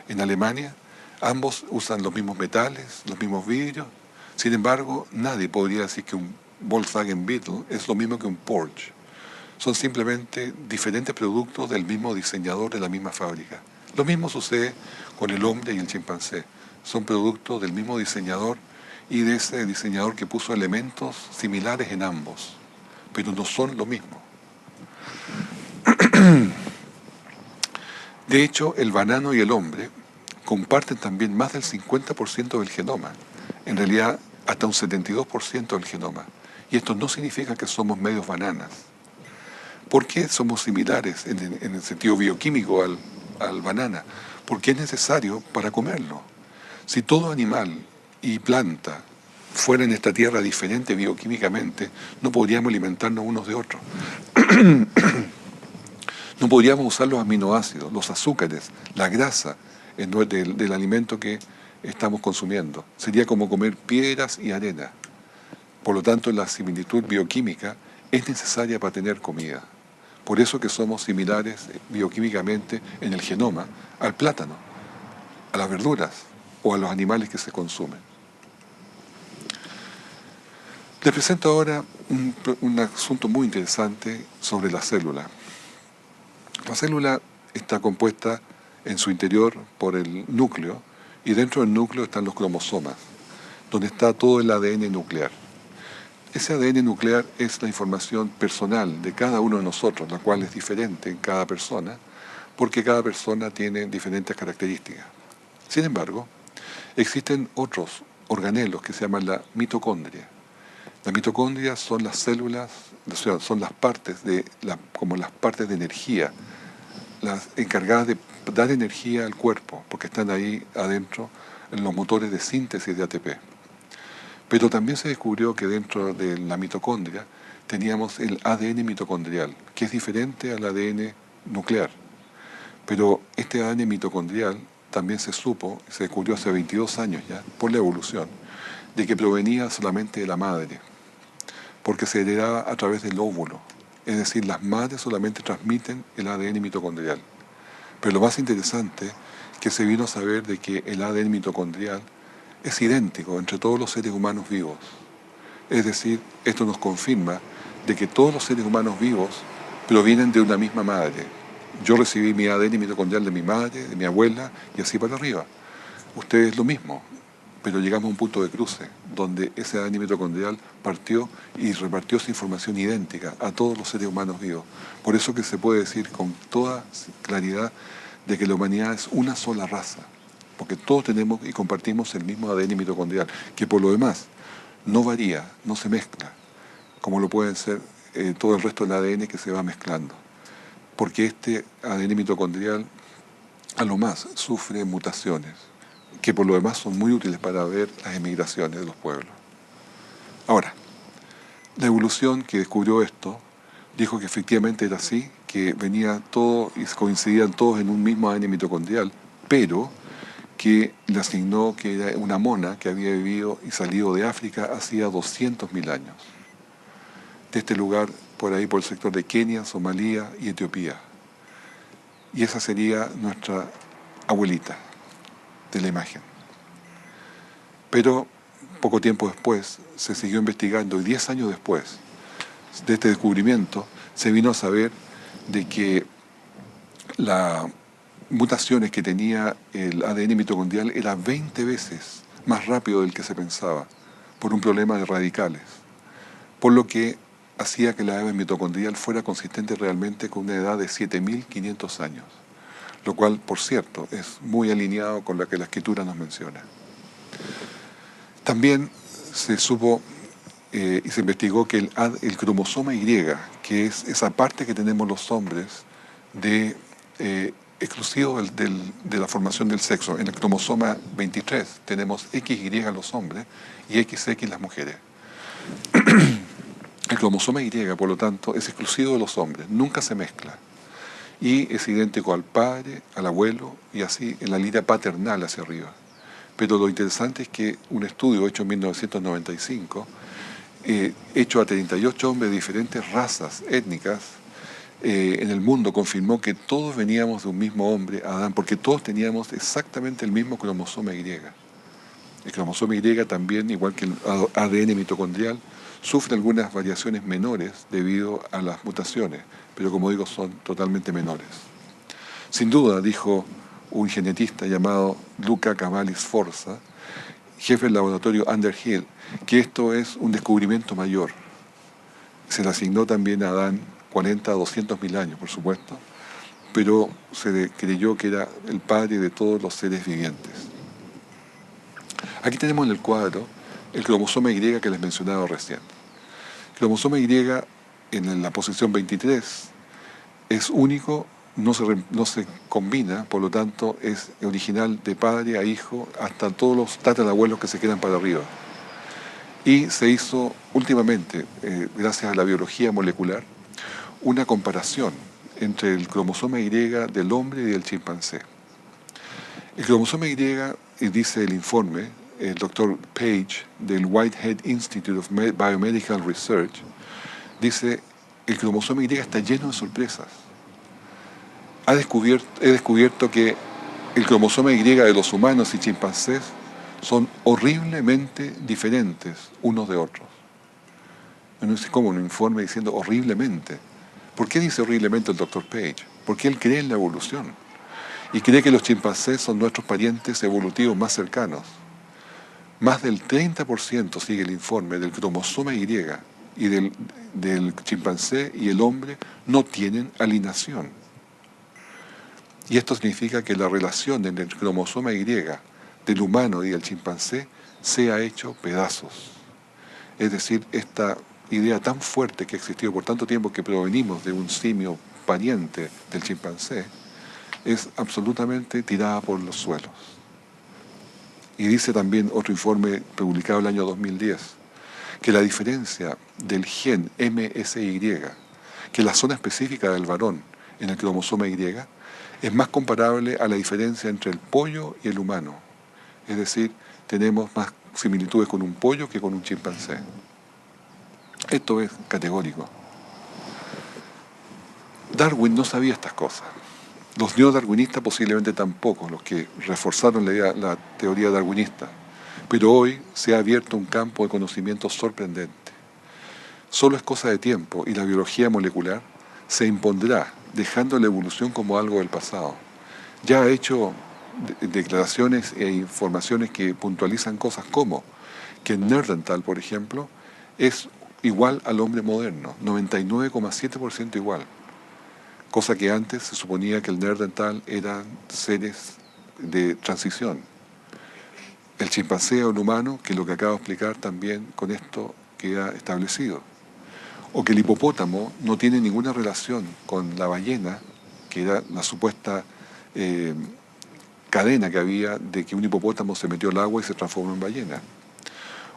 [SPEAKER 1] En Alemania, ambos usan los mismos metales, los mismos vidrios. Sin embargo, nadie podría decir que un Volkswagen Beetle es lo mismo que un Porsche. Son simplemente diferentes productos del mismo diseñador de la misma fábrica. Lo mismo sucede con el hombre y el chimpancé. Son productos del mismo diseñador y de ese diseñador que puso elementos similares en ambos, pero no son lo mismo. De hecho, el banano y el hombre comparten también más del 50% del genoma, en realidad hasta un 72% del genoma. Y esto no significa que somos medios bananas. ¿Por qué somos similares en el sentido bioquímico al banana? Porque es necesario para comerlo. Si todo animal y planta fuera en esta tierra diferente bioquímicamente, no podríamos alimentarnos unos de otros. No podríamos usar los aminoácidos, los azúcares, la grasa del alimento que estamos consumiendo. Sería como comer piedras y arena. Por lo tanto, la similitud bioquímica es necesaria para tener comida. Por eso que somos similares bioquímicamente en el genoma al plátano, a las verduras o a los animales que se consumen. Les presento ahora un asunto muy interesante sobre la célula. La célula está compuesta en su interior por el núcleo y dentro del núcleo están los cromosomas, donde está todo el ADN nuclear. Ese ADN nuclear es la información personal de cada uno de nosotros, la cual es diferente en cada persona, porque cada persona tiene diferentes características. Sin embargo, existen otros organelos que se llaman la mitocondria. Las mitocondrias son las células, o sea, son las partes como las partes de energía, las encargadas de dar energía al cuerpo, porque están ahí adentro en los motores de síntesis de ATP. Pero también se descubrió que dentro de la mitocondria teníamos el ADN mitocondrial, que es diferente al ADN nuclear. Pero este ADN mitocondrial también se supo, se descubrió hace 22 años ya, por la evolución, de que provenía solamente de la madre, porque se heredaba a través del óvulo. Es decir, las madres solamente transmiten el ADN mitocondrial. Pero lo más interesante es que se vino a saber de que el ADN mitocondrial es idéntico entre todos los seres humanos vivos. Es decir, esto nos confirma de que todos los seres humanos vivos provienen de una misma madre. Yo recibí mi ADN mitocondrial de mi madre, de mi abuela, y así para arriba. Ustedes lo mismo, pero llegamos a un punto de cruce, donde ese ADN mitocondrial partió y repartió esa información idéntica a todos los seres humanos vivos. Por eso que se puede decir con toda claridad de que la humanidad es una sola raza, porque todos tenemos y compartimos el mismo ADN mitocondrial, que por lo demás no varía, no se mezcla, como lo pueden ser todo el resto del ADN que se va mezclando. Porque este ADN mitocondrial a lo más sufre mutaciones, que por lo demás son muy útiles para ver las emigraciones de los pueblos. Ahora, la evolución que descubrió esto dijo que efectivamente era así, que venía todo y coincidían todos en un mismo ADN mitocondrial, pero que le asignó que era una mona que había vivido y salido de África hacía 200.000 años. De este lugar, por ahí, por el sector de Kenia, Somalia y Etiopía. Y esa sería nuestra abuelita de la imagen. Pero poco tiempo después se siguió investigando y 10 años después de este descubrimiento se vino a saber de que las mutaciones que tenía el ADN mitocondrial era 20 veces más rápido del que se pensaba por un problema de radicales, por lo que hacía que la ADN mitocondrial fuera consistente realmente con una edad de 7.500 años, lo cual, por cierto, es muy alineado con lo que la escritura nos menciona. También se supo y se investigó que el cromosoma Y, que es esa parte que tenemos los hombres exclusivo de la formación del sexo, en el cromosoma 23 tenemos XY los hombres y XX las mujeres. El cromosoma Y, por lo tanto, es exclusivo de los hombres, nunca se mezcla. Y es idéntico al padre, al abuelo, y así en la línea paternal hacia arriba. Pero lo interesante es que un estudio hecho en 1995, hecho a 38 hombres de diferentes razas étnicas, en el mundo confirmó que todos veníamos de un mismo hombre, Adán, porque todos teníamos exactamente el mismo cromosoma Y. El cromosoma Y también, igual que el ADN mitocondrial, sufre algunas variaciones menores debido a las mutaciones, pero como digo, son totalmente menores. Sin duda, dijo un genetista llamado Luca Cavalli Sforza, jefe del laboratorio Underhill, que esto es un descubrimiento mayor. Se le asignó también a Adán 40 a 200 mil años, por supuesto, pero se le creyó que era el padre de todos los seres vivientes. Aquí tenemos en el cuadro el cromosoma Y que les mencionaba recién. El cromosoma Y en la posición 23 es único, no se combina, por lo tanto es original de padre a hijo hasta todos los tatarabuelos que se quedan para arriba. Y se hizo últimamente, gracias a la biología molecular, una comparación entre el cromosoma Y del hombre y del chimpancé. El cromosoma Y, dice el informe, el doctor Page del Whitehead Institute of Biomedical Research, dice, el cromosoma Y está lleno de sorpresas. He descubierto que el cromosoma Y de los humanos y chimpancés son horriblemente diferentes unos de otros. No sé cómo un informe diciendo horriblemente. ¿Por qué dice horriblemente el doctor Page? Porque él cree en la evolución y cree que los chimpancés son nuestros parientes evolutivos más cercanos. Más del 30%, sigue el informe, del cromosoma Y y del chimpancé y el hombre no tienen alineación. Y esto significa que la relación entre el cromosoma Y del humano y del chimpancé se ha hecho pedazos. Es decir, esta idea tan fuerte que ha existido por tanto tiempo que provenimos de un simio pariente del chimpancé es absolutamente tirada por los suelos. Y dice también otro informe publicado el año 2010 que la diferencia del gen MSY, que es la zona específica del varón en el cromosoma Y, es más comparable a la diferencia entre el pollo y el humano. Es decir, tenemos más similitudes con un pollo que con un chimpancé. Esto es categórico. Darwin no sabía estas cosas. Los neodarwinistas posiblemente tampoco, los que reforzaron la teoría darwinista. Pero hoy se ha abierto un campo de conocimiento sorprendente. Solo es cosa de tiempo y la biología molecular se impondrá, dejando la evolución como algo del pasado. Ya ha hecho declaraciones e informaciones que puntualizan cosas como que el Neandertal, por ejemplo, es igual al hombre moderno, 99,7% igual. Cosa que antes se suponía que el Neandertal eran seres de transición. El chimpancé o el humano, que es lo que acabo de explicar también con esto queda establecido. O que el hipopótamo no tiene ninguna relación con la ballena, que era la supuesta cadena que había de que un hipopótamo se metió al agua y se transformó en ballena.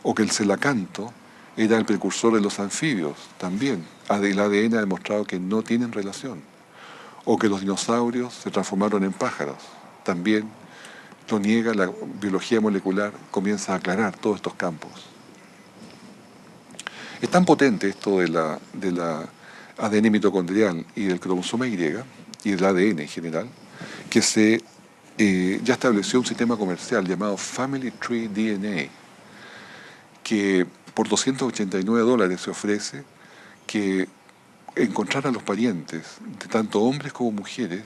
[SPEAKER 1] O que el celacanto era el precursor de los anfibios, también. El ADN ha demostrado que no tienen relación. O que los dinosaurios se transformaron en pájaros, también lo niega la biología molecular, comienza a aclarar todos estos campos. Es tan potente esto de la ADN mitocondrial y del cromosoma Y y del ADN en general, que se ya estableció un sistema comercial llamado Family Tree DNA, que por $289 se ofrece que encontrar a los parientes de tanto hombres como mujeres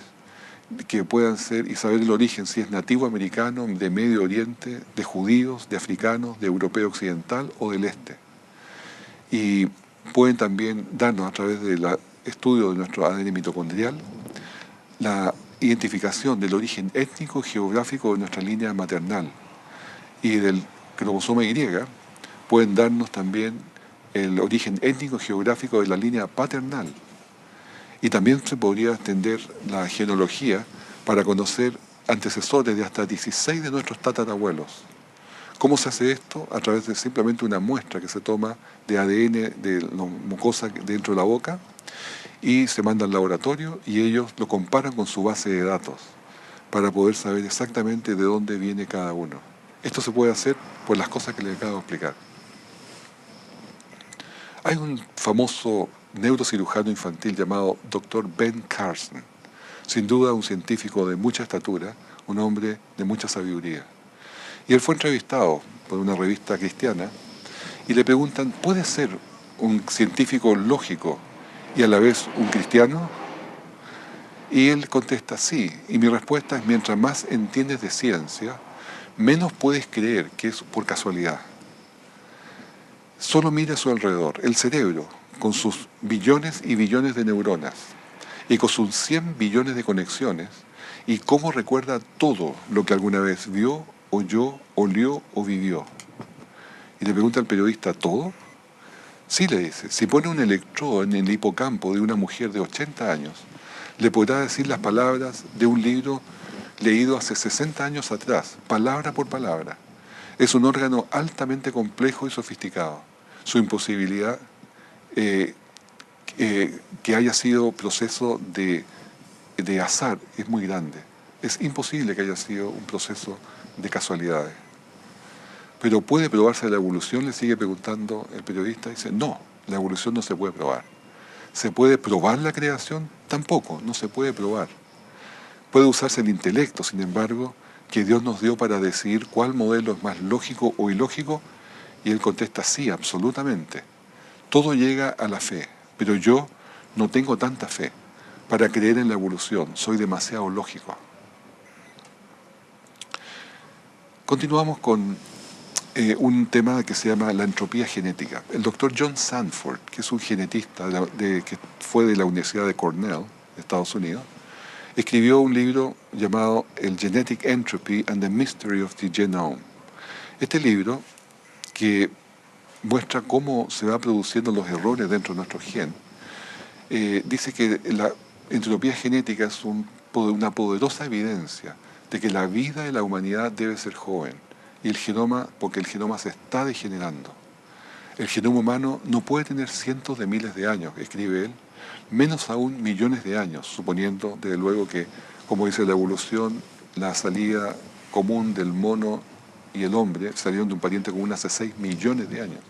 [SPEAKER 1] que puedan ser y saber el origen, si es nativo americano, de Medio Oriente, de judíos, de africanos, de europeo occidental o del este. Y pueden también darnos a través del estudio de nuestro ADN mitocondrial la identificación del origen étnico y geográfico de nuestra línea maternal. Y del cromosoma Y pueden darnos también el origen étnico y geográfico de la línea paternal. Y también se podría extender la genealogía para conocer antecesores de hasta 16 de nuestros tatarabuelos. ¿Cómo se hace esto? A través de simplemente una muestra que se toma de ADN de la mucosa dentro de la boca y se manda al laboratorio y ellos lo comparan con su base de datos para poder saber exactamente de dónde viene cada uno. Esto se puede hacer por las cosas que les acabo de explicar. Hay un famoso neurocirujano infantil llamado Dr. Ben Carson, sin duda un científico de mucha estatura, un hombre de mucha sabiduría. Y él fue entrevistado por una revista cristiana y le preguntan, ¿puede ser un científico lógico y a la vez un cristiano? Y él contesta, sí. Y mi respuesta es, mientras más entiendes de ciencia, menos puedes creer que es por casualidad. Solo mira a su alrededor, el cerebro, con sus billones y billones de neuronas, y con sus 100 billones de conexiones, y cómo recuerda todo lo que alguna vez vio, oyó, olió o vivió. Y le pregunta al periodista, ¿todo? Sí, le dice, si pone un electrodo en el hipocampo de una mujer de 80 años, le podrá decir las palabras de un libro leído hace 60 años atrás, palabra por palabra. Es un órgano altamente complejo y sofisticado. Su imposibilidad eh, que haya sido proceso de azar es muy grande. Es imposible que haya sido un proceso de casualidades. Pero ¿puede probarse la evolución? Le sigue preguntando el periodista. Dice, no, la evolución no se puede probar. ¿Se puede probar la creación? Tampoco, no se puede probar. Puede usarse el intelecto, sin embargo, que Dios nos dio para decidir cuál modelo es más lógico o ilógico, y él contesta, sí, absolutamente. Todo llega a la fe, pero yo no tengo tanta fe para creer en la evolución, soy demasiado lógico. Continuamos con un tema que se llama la entropía genética. El doctor John Sanford, que es un genetista que fue de la Universidad de Cornell, de Estados Unidos, escribió un libro llamado El Genetic Entropy and the Mystery of the Genome. Este libro, que muestra cómo se van produciendo los errores dentro de nuestro gen, dice que la entropía genética es una poderosa evidencia de que la vida de la humanidad debe ser joven, y el genoma, porque el genoma se está degenerando. El genoma humano no puede tener cientos de miles de años, escribe él, menos aún millones de años, suponiendo, desde luego, que, como dice la evolución, la salida común del mono y el hombre salieron de un pariente común hace 6 millones de años.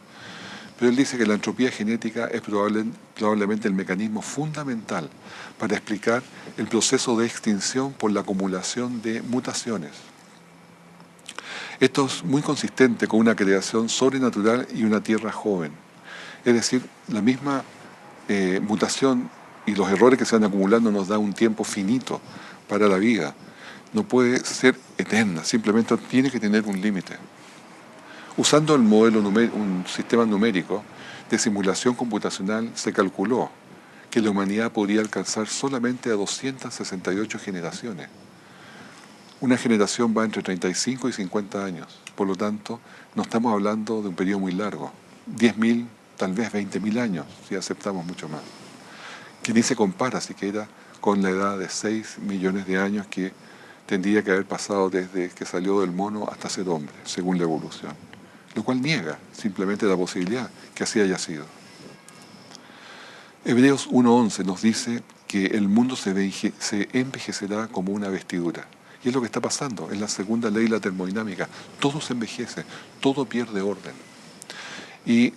[SPEAKER 1] Pero él dice que la entropía genética es probablemente el mecanismo fundamental para explicar el proceso de extinción por la acumulación de mutaciones. Esto es muy consistente con una creación sobrenatural y una tierra joven. Es decir, la misma mutación y los errores que se van acumulando nos da un tiempo finito para la vida. No puede ser eterna, simplemente tiene que tener un límite. Usando un sistema numérico de simulación computacional, se calculó que la humanidad podría alcanzar solamente a 268 generaciones. Una generación va entre 35 y 50 años, por lo tanto, no estamos hablando de un periodo muy largo, 10.000, tal vez 20.000 años, si aceptamos mucho más, que ni se compara siquiera con la edad de 6 millones de años que tendría que haber pasado desde que salió del mono hasta ser hombre, según la evolución, lo cual niega simplemente la posibilidad que así haya sido. Hebreos 1:11 nos dice que el mundo se envejecerá como una vestidura. Y es lo que está pasando, es la segunda ley de la termodinámica. Todo se envejece, todo pierde orden. Y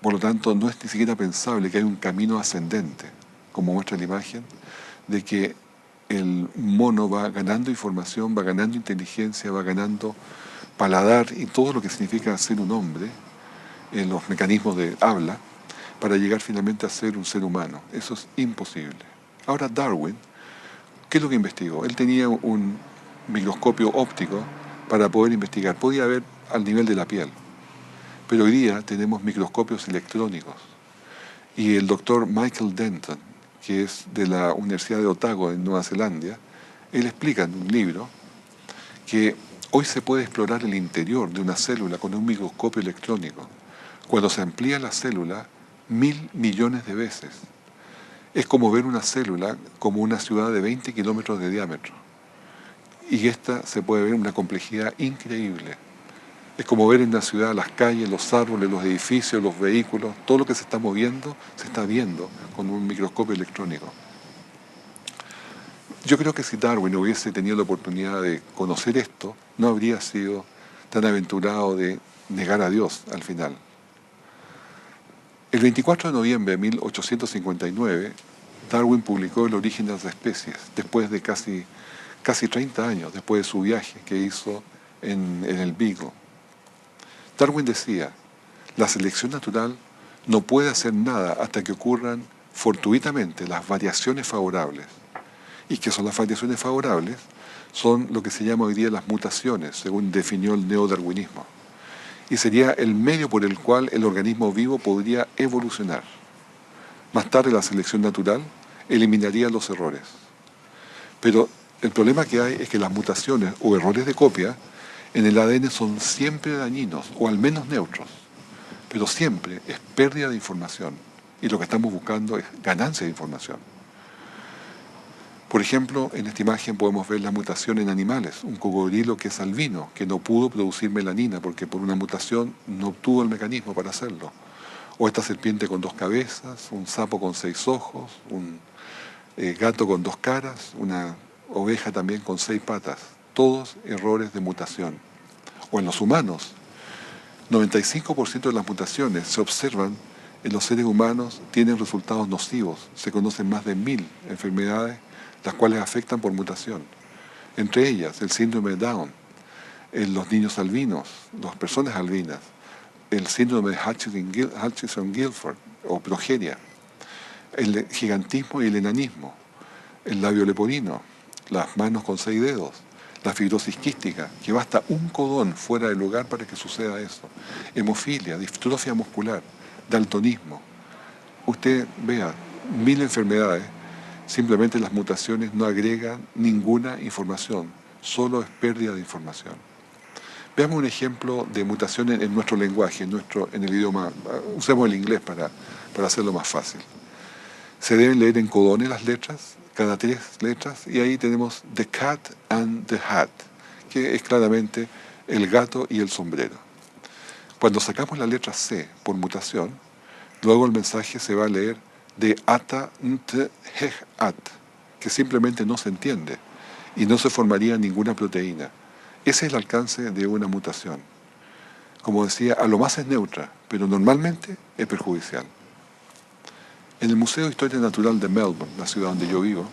[SPEAKER 1] por lo tanto no es ni siquiera pensable que hay un camino ascendente, como muestra la imagen, de que el mono va ganando información, va ganando inteligencia, va ganando paladar y todo lo que significa ser un hombre, en los mecanismos de habla, para llegar finalmente a ser un ser humano. Eso es imposible. Ahora Darwin, ¿qué es lo que investigó? Él tenía un microscopio óptico para poder investigar. Podía ver al nivel de la piel. Pero hoy día tenemos microscopios electrónicos. Y el doctor Michael Denton, que es de la Universidad de Otago en Nueva Zelanda, él explica en un libro que hoy se puede explorar el interior de una célula con un microscopio electrónico. Cuando se amplía la célula 1.000 millones de veces. Es como ver una célula como una ciudad de 20 kilómetros de diámetro. Y esta se puede ver en una complejidad increíble. Es como ver en la ciudad las calles, los árboles, los edificios, los vehículos, todo lo que se está moviendo, se está viendo con un microscopio electrónico. Yo creo que si Darwin hubiese tenido la oportunidad de conocer esto, no habría sido tan aventurado de negar a Dios al final. El 24 de noviembre de 1859, Darwin publicó El origen de las especies, después de casi 30 años, después de su viaje que hizo en el Beagle. Darwin decía, la selección natural no puede hacer nada hasta que ocurran fortuitamente las variaciones favorables. ¿Y qué son las variaciones favorables? Son lo que se llama hoy día las mutaciones, según definió el neodarwinismo. Y sería el medio por el cual el organismo vivo podría evolucionar. Más tarde la selección natural eliminaría los errores. Pero el problema que hay es que las mutaciones o errores de copia en el ADN son siempre dañinos, o al menos neutros. Pero siempre es pérdida de información. Y lo que estamos buscando es ganancia de información. Por ejemplo, en esta imagen podemos ver la mutación en animales. Un cocodrilo que es albino, que no pudo producir melanina porque por una mutación no obtuvo el mecanismo para hacerlo. O esta serpiente con 2 cabezas, un sapo con 6 ojos, un gato con 2 caras, una oveja también con 6 patas. Todos errores de mutación. O en los humanos, 95% de las mutaciones se observan en los seres humanos, tienen resultados nocivos. Se conocen más de 1000 enfermedades las cuales afectan por mutación. Entre ellas, el síndrome de Down, en los niños albinos, las personas albinas, el síndrome de Hutchinson-Gilford o progeria, el gigantismo y el enanismo, el labio leporino, las manos con 6 dedos, la fibrosis quística, que basta un codón fuera del lugar para que suceda eso, hemofilia, distrofia muscular, daltonismo. Usted vea 1000 enfermedades. Simplemente las mutaciones no agregan ninguna información, solo es pérdida de información. Veamos un ejemplo de mutación en nuestro lenguaje, en el idioma. Usemos el inglés para hacerlo más fácil. Se deben leer en codones las letras, cada 3 letras, y ahí tenemos the cat and the hat, que es claramente el gato y el sombrero. Cuando sacamos la letra C por mutación, luego el mensaje se va a leer de ata nt hej at, que simplemente no se entiende y no se formaría ninguna proteína. Ese es el alcance de una mutación. Como decía, a lo más es neutra, pero normalmente es perjudicial. En el Museo de Historia Natural de Melbourne, la ciudad donde yo vivo,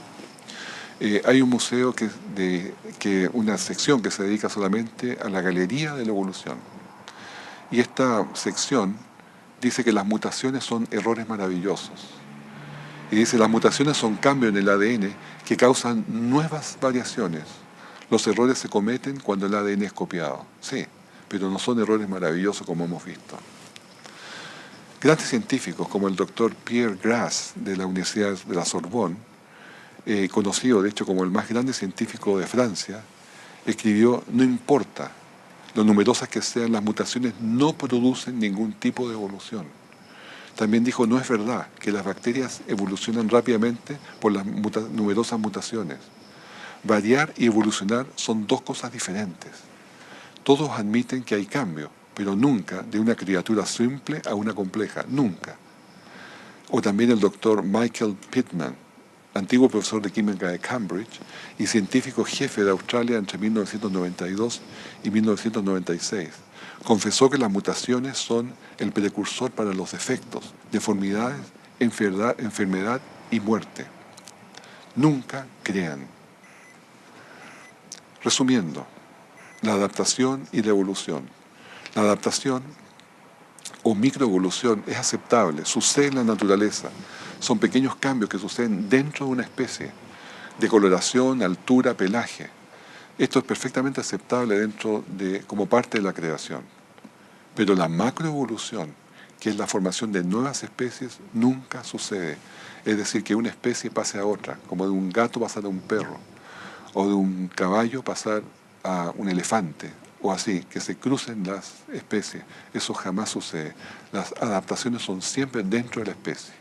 [SPEAKER 1] hay un museo una sección que se dedica solamente a la galería de la evolución. Y esta sección dice que las mutaciones son errores maravillosos. Y dice, las mutaciones son cambios en el ADN que causan nuevas variaciones. Los errores se cometen cuando el ADN es copiado. Sí, pero no son errores maravillosos como hemos visto. Grandes científicos como el doctor Pierre Grasse de la Universidad de la Sorbonne, conocido de hecho como el más grande científico de Francia, escribió, no importa lo numerosas que sean las mutaciones, no producen ningún tipo de evolución. También dijo, no es verdad que las bacterias evolucionan rápidamente por las numerosas mutaciones. Variar y evolucionar son 2 cosas diferentes. Todos admiten que hay cambio, pero nunca de una criatura simple a una compleja, nunca. O también el doctor Michael Pittman, antiguo profesor de química de Cambridge y científico jefe de Australia entre 1992 y 1996. Confesó que las mutaciones son el precursor para los defectos, deformidades, enfermedad y muerte. Nunca crean. Resumiendo, la adaptación y la evolución. La adaptación o microevolución es aceptable, sucede en la naturaleza. Son pequeños cambios que suceden dentro de una especie, de coloración, altura, pelaje. Esto es perfectamente aceptable como parte de la creación. Pero la macroevolución, que es la formación de nuevas especies, nunca sucede. Es decir, que una especie pase a otra, como de un gato pasar a un perro, o de un caballo pasar a un elefante, o así, que se crucen las especies. Eso jamás sucede. Las adaptaciones son siempre dentro de la especie.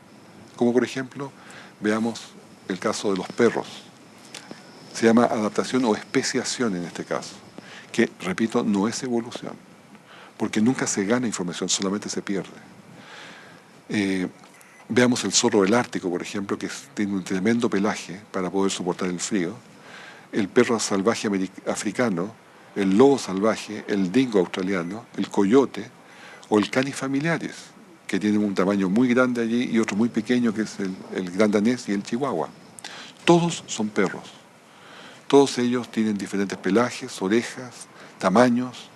[SPEAKER 1] Como por ejemplo, veamos el caso de los perros. Se llama adaptación o especiación en este caso, que, repito, no es evolución, porque nunca se gana información, solamente se pierde. Veamos el zorro del Ártico, por ejemplo, que tiene un tremendo pelaje para poder soportar el frío, el perro salvaje africano, el lobo salvaje, el dingo australiano, el coyote o el canis familiaris, que tienen un tamaño muy grande allí y otro muy pequeño que es el gran danés y el chihuahua. Todos son perros. Todos ellos tienen diferentes pelajes, orejas, tamaños,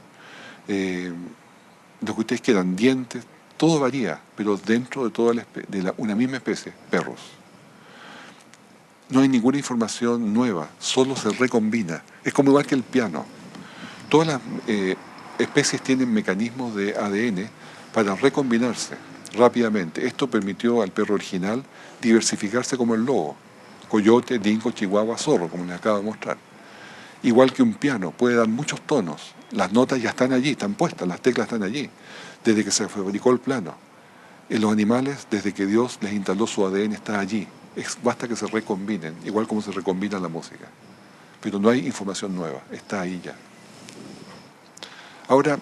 [SPEAKER 1] lo que ustedes quieran, dientes, todo varía, pero dentro de una misma especie, perros. No hay ninguna información nueva, solo se recombina. Es como igual que el piano. Todas las especies tienen mecanismos de ADN para recombinarse rápidamente. Esto permitió al perro original diversificarse como el lobo, coyote, dingo, chihuahua, zorro, como les acabo de mostrar. Igual que un piano, puede dar muchos tonos. Las notas ya están allí, están puestas, las teclas están allí, desde que se fabricó el piano. En los animales, desde que Dios les instaló su ADN, está allí. Basta que se recombinen, igual como se recombina la música. Pero no hay información nueva, está ahí ya. Ahora,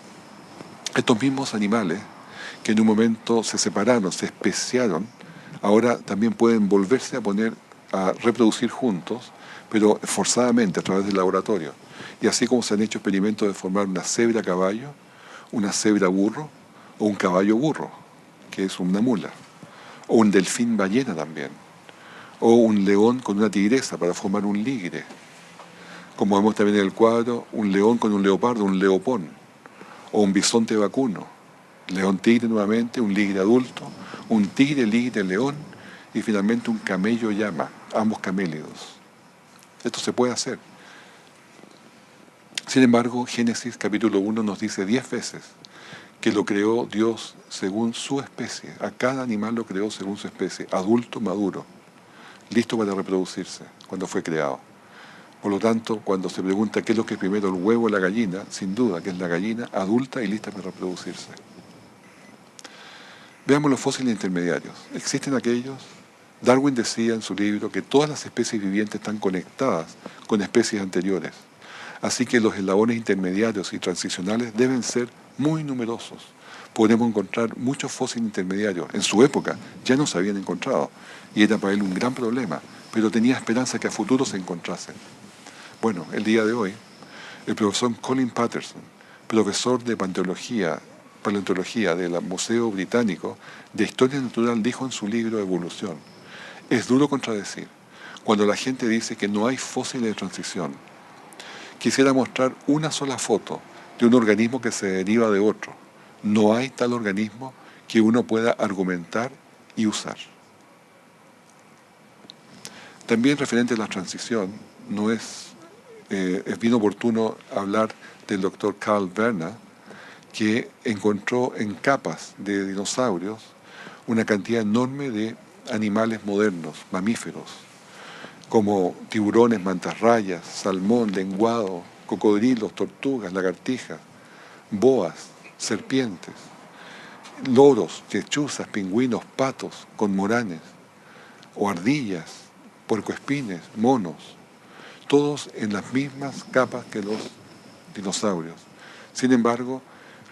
[SPEAKER 1] estos mismos animales, que en un momento se separaron, se especiaron, ahora también pueden volverse a reproducir juntos, pero forzadamente a través del laboratorio. Y así como se han hecho experimentos de formar una cebra caballo, una cebra burro o un caballo burro, que es una mula, o un delfín ballena también, o un león con una tigresa para formar un ligre, como vemos también en el cuadro, un león con un leopardo, un leopón, o un bisonte vacuno, león tigre nuevamente, un ligre adulto, un tigre ligre león y finalmente un camello llama, ambos camélidos. Esto se puede hacer. Sin embargo, Génesis capítulo 1 nos dice 10 veces que lo creó Dios según su especie. A cada animal lo creó según su especie, adulto, maduro, listo para reproducirse cuando fue creado. Por lo tanto, cuando se pregunta qué es lo que es primero, el huevo o la gallina, sin duda que es la gallina adulta y lista para reproducirse. Veamos los fósiles intermediarios. ¿Existen aquellos? Darwin decía en su libro que todas las especies vivientes están conectadas con especies anteriores. Así que los eslabones intermediarios y transicionales deben ser muy numerosos. Podemos encontrar muchos fósiles intermediarios. En su época ya no se habían encontrado y era para él un gran problema, pero tenía esperanza que a futuro se encontrasen. Bueno, el día de hoy, el profesor Colin Patterson, profesor de paleontología del Museo Británico de Historia Natural, dijo en su libro Evolución: es duro contradecir cuando la gente dice que no hay fósiles de transición. Quisiera mostrar una sola foto de un organismo que se deriva de otro. No hay tal organismo que uno pueda argumentar y usar. También referente a la transición, es bien oportuno hablar del doctor Carl Werner, que encontró en capas de dinosaurios una cantidad enorme de animales modernos, mamíferos, como tiburones, mantarrayas, salmón, lenguado, cocodrilos, tortugas, lagartijas, boas, serpientes, loros, lechuzas, pingüinos, patos, cormoranes, o ardillas, puercoespines, monos, todos en las mismas capas que los dinosaurios. Sin embargo,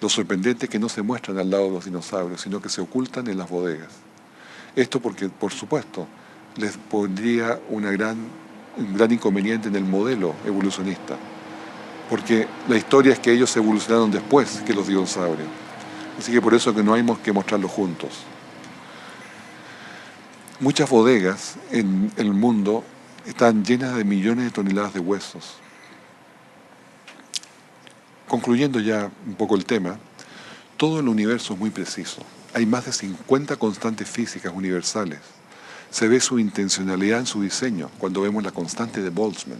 [SPEAKER 1] lo sorprendente es que no se muestran al lado de los dinosaurios, sino que se ocultan en las bodegas. Esto porque, por supuesto, les pondría un gran inconveniente en el modelo evolucionista, porque la historia es que ellos evolucionaron después que los dinosaurios. Así que por eso que no hay que mostrarlos juntos. Muchas bodegas en el mundo están llenas de millones de toneladas de huesos. Concluyendo ya un poco el tema, todo el universo es muy preciso. Hay más de 50 constantes físicas universales. Se ve su intencionalidad en su diseño cuando vemos la constante de Boltzmann,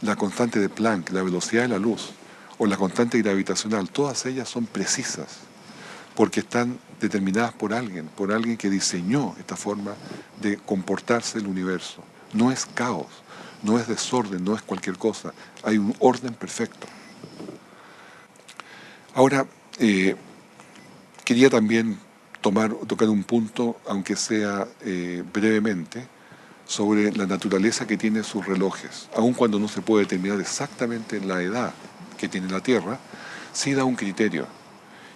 [SPEAKER 1] la constante de Planck, la velocidad de la luz o la constante gravitacional. Todas ellas son precisas porque están determinadas por alguien que diseñó esta forma de comportarse el universo. No es caos, no es desorden, no es cualquier cosa. Hay un orden perfecto. Ahora, quería también tocar un punto, aunque sea brevemente, sobre la naturaleza que tiene sus relojes. Aun cuando no se puede determinar exactamente la edad que tiene la Tierra, sí da un criterio.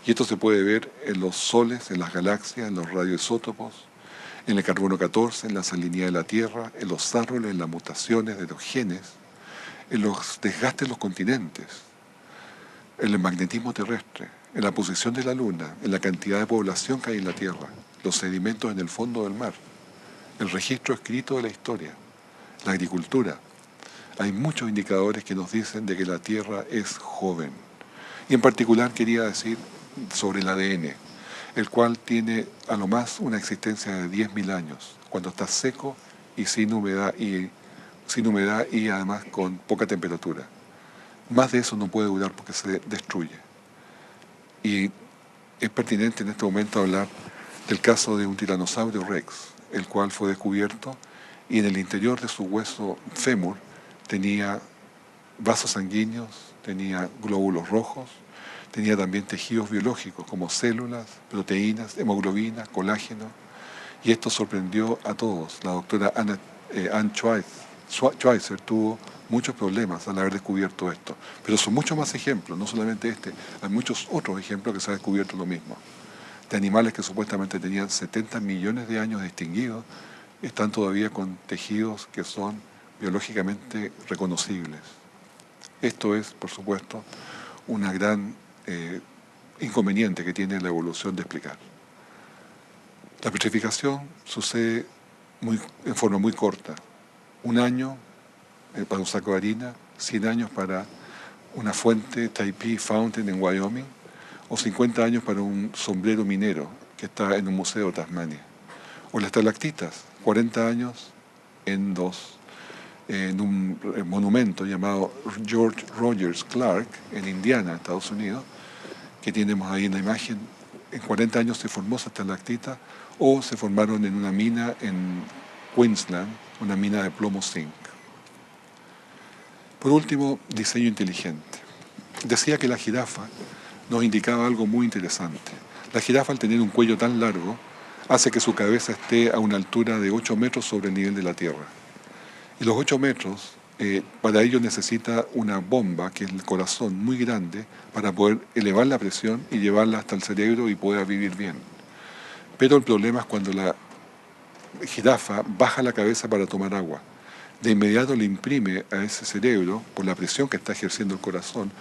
[SPEAKER 1] Y esto se puede ver en los soles, en las galaxias, en los radioisótopos, en el carbono 14, en la salinidad de la Tierra, en los árboles, en las mutaciones de los genes, en los desgastes de los continentes, en el magnetismo terrestre, en la posición de la Luna, en la cantidad de población que hay en la Tierra, los sedimentos en el fondo del mar, el registro escrito de la historia, la agricultura. Hay muchos indicadores que nos dicen de que la Tierra es joven. Y en particular quería decir sobre el ADN, el cual tiene a lo más una existencia de 10.000 años, cuando está seco y sin humedad y sin humedad y además con poca temperatura. Más de eso no puede durar porque se destruye. Y es pertinente en este momento hablar del caso de un tiranosaurio rex, el cual fue descubierto y en el interior de su hueso fémur tenía vasos sanguíneos, tenía glóbulos rojos, tenía también tejidos biológicos como células, proteínas, hemoglobina, colágeno, y esto sorprendió a todos. La doctora Anne Schweitzer tuvo muchos problemas al haber descubierto esto, pero son muchos más ejemplos, no solamente este, hay muchos otros ejemplos que se ha descubierto lo mismo, de animales que supuestamente tenían 70 millones de años extinguidos, están todavía con tejidos que son biológicamente reconocibles. Esto es, por supuesto, una gran inconveniente que tiene la evolución de explicar. La petrificación sucede en forma muy corta. 1 año para un saco de harina, 100 años para una fuente Taipei Fountain en Wyoming, o 50 años para un sombrero minero que está en un museo de Tasmania. O las estalactitas, 40 años en un monumento llamado George Rogers Clark en Indiana, Estados Unidos, que tenemos ahí en la imagen. En 40 años se formó esa estalactita, o se formaron en una mina en Queensland, una mina de plomo zinc. Por último, diseño inteligente. Decía que la jirafa nos indicaba algo muy interesante. La jirafa, al tener un cuello tan largo, hace que su cabeza esté a una altura de 8 metros sobre el nivel de la tierra. Y los 8 metros, para ello necesita una bomba, que es el corazón, muy grande, para poder elevar la presión y llevarla hasta el cerebro y poder vivir bien. Pero el problema es cuando la jirafa baja la cabeza para tomar agua. De inmediato le imprime a ese cerebro, por la presión que está ejerciendo el corazón,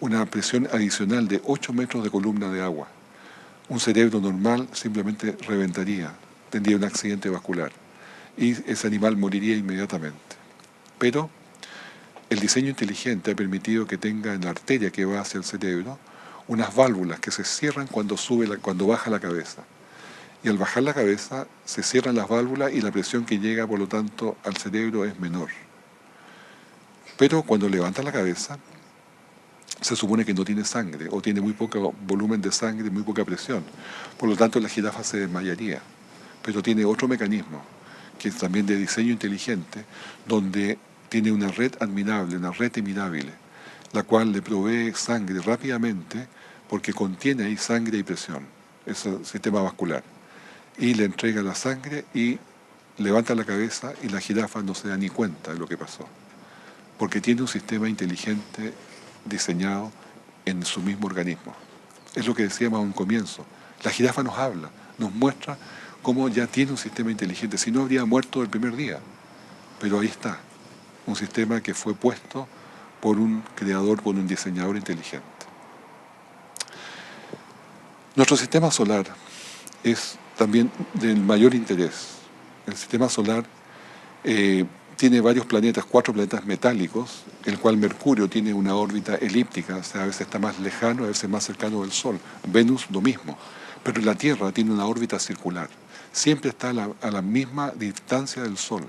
[SPEAKER 1] una presión adicional de 8 metros de columna de agua. Un cerebro normal simplemente reventaría, tendría un accidente vascular y ese animal moriría inmediatamente. Pero el diseño inteligente ha permitido que tenga en la arteria que va hacia el cerebro unas válvulas que se cierran cuando baja la cabeza. Y al bajar la cabeza se cierran las válvulas y la presión que llega, por lo tanto, al cerebro es menor. Pero cuando levanta la cabeza, se supone que no tiene sangre o tiene muy poco volumen de sangre, muy poca presión. Por lo tanto, la jirafa se desmayaría. Pero tiene otro mecanismo, que es también de diseño inteligente, donde tiene una red admirable, una red emirable, la cual le provee sangre rápidamente porque contiene ahí sangre y presión, ese sistema vascular. Y le entrega la sangre y levanta la cabeza y la jirafa no se da ni cuenta de lo que pasó, porque tiene un sistema inteligente diseñado en su mismo organismo. Es lo que decíamos a un comienzo. La jirafa nos habla, nos muestra cómo ya tiene un sistema inteligente. Si no, habría muerto el primer día. Pero ahí está, un sistema que fue puesto por un creador, por un diseñador inteligente. Nuestro sistema solar es también del mayor interés. El sistema solar tiene varios planetas, 4 planetas metálicos, el cual Mercurio tiene una órbita elíptica, o sea, a veces está más lejano, a veces más cercano del Sol. Venus lo mismo, pero la Tierra tiene una órbita circular. Siempre está a la misma distancia del Sol,